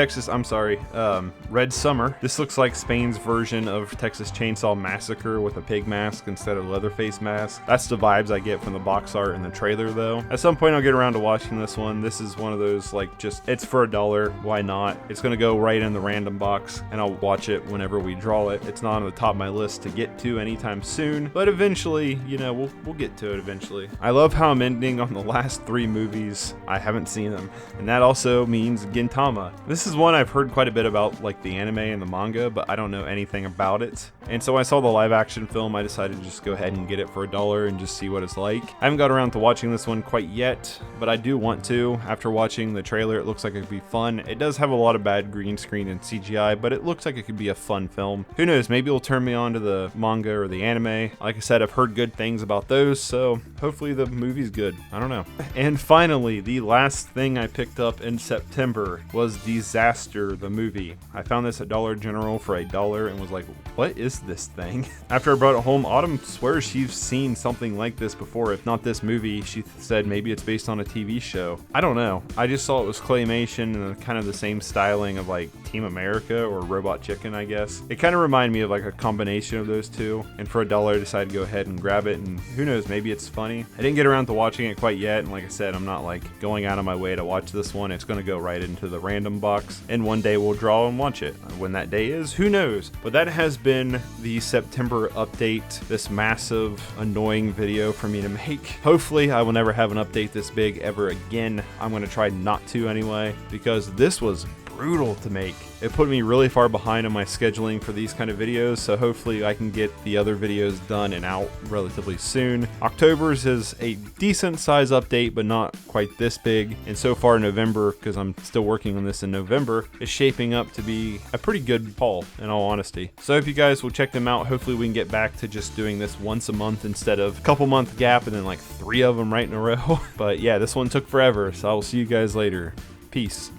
Speaker 1: Red Summer. This looks like Spain's version of Texas Chainsaw Massacre with a pig mask instead of Leatherface mask. That's the vibes I get from the box art and the trailer though. At some point I'll get around to watching this one. This is one of those like just, it's for $1, why not? It's gonna go right in the random box and I'll watch it whenever we draw it. It's not on the top of my list to get to anytime soon, but eventually, you know, we'll get to it eventually. I love how I'm ending on the last 3 movies. I haven't seen them, and that also means Gintama. This is one I've heard quite a bit about, like the anime and the manga, but I don't know anything about it. And so I saw the live action film. I decided to just go ahead and get it for $1 and just see what it's like. I haven't got around to watching this one quite yet, but I do want to. After watching the trailer, it looks like it could be fun. It does have a lot of bad green screen and CGI, but it looks like it could be a fun film. Who knows, maybe it'll turn me on to the manga or the anime. Like I said, I've heard good things about those, so hopefully the movie's good. I don't know. And finally, the last thing I picked up in September was Disaster, the movie. I found this at Dollar General for $1 and was like, what is this thing? After I brought it home, Autumn swears she's seen something like this before. If not this movie, she said maybe it's based on a TV show. I don't know. I just saw it was claymation and kind of the same styling of like Team America or Robot Chicken, I guess. It kind of reminded me of like a combination of those two. And for $1, I decided to go ahead and grab it. And who knows, maybe it's funny. At Didn't get around to watching it quite yet, and like I said, I'm not like going out of my way to watch this one. It's going to go right into the random box, and one day we'll draw and watch it. When that day is, who knows? But that has been the September update, this massive, annoying video for me to make. Hopefully, I will never have an update this big ever again. I'm going to try not to anyway, because this was brutal to make. It put me really far behind on my scheduling for these kind of videos, so hopefully I can get the other videos done and out relatively soon. October's is a decent size update, but not quite this big. And so far November, because I'm still working on this in November, is shaping up to be a pretty good haul, in all honesty. So I hope you guys will check them out. Hopefully we can get back to just doing this once a month instead of a couple month gap and then like 3 of them right in a row. But yeah, this one took forever, so I will see you guys later. Peace.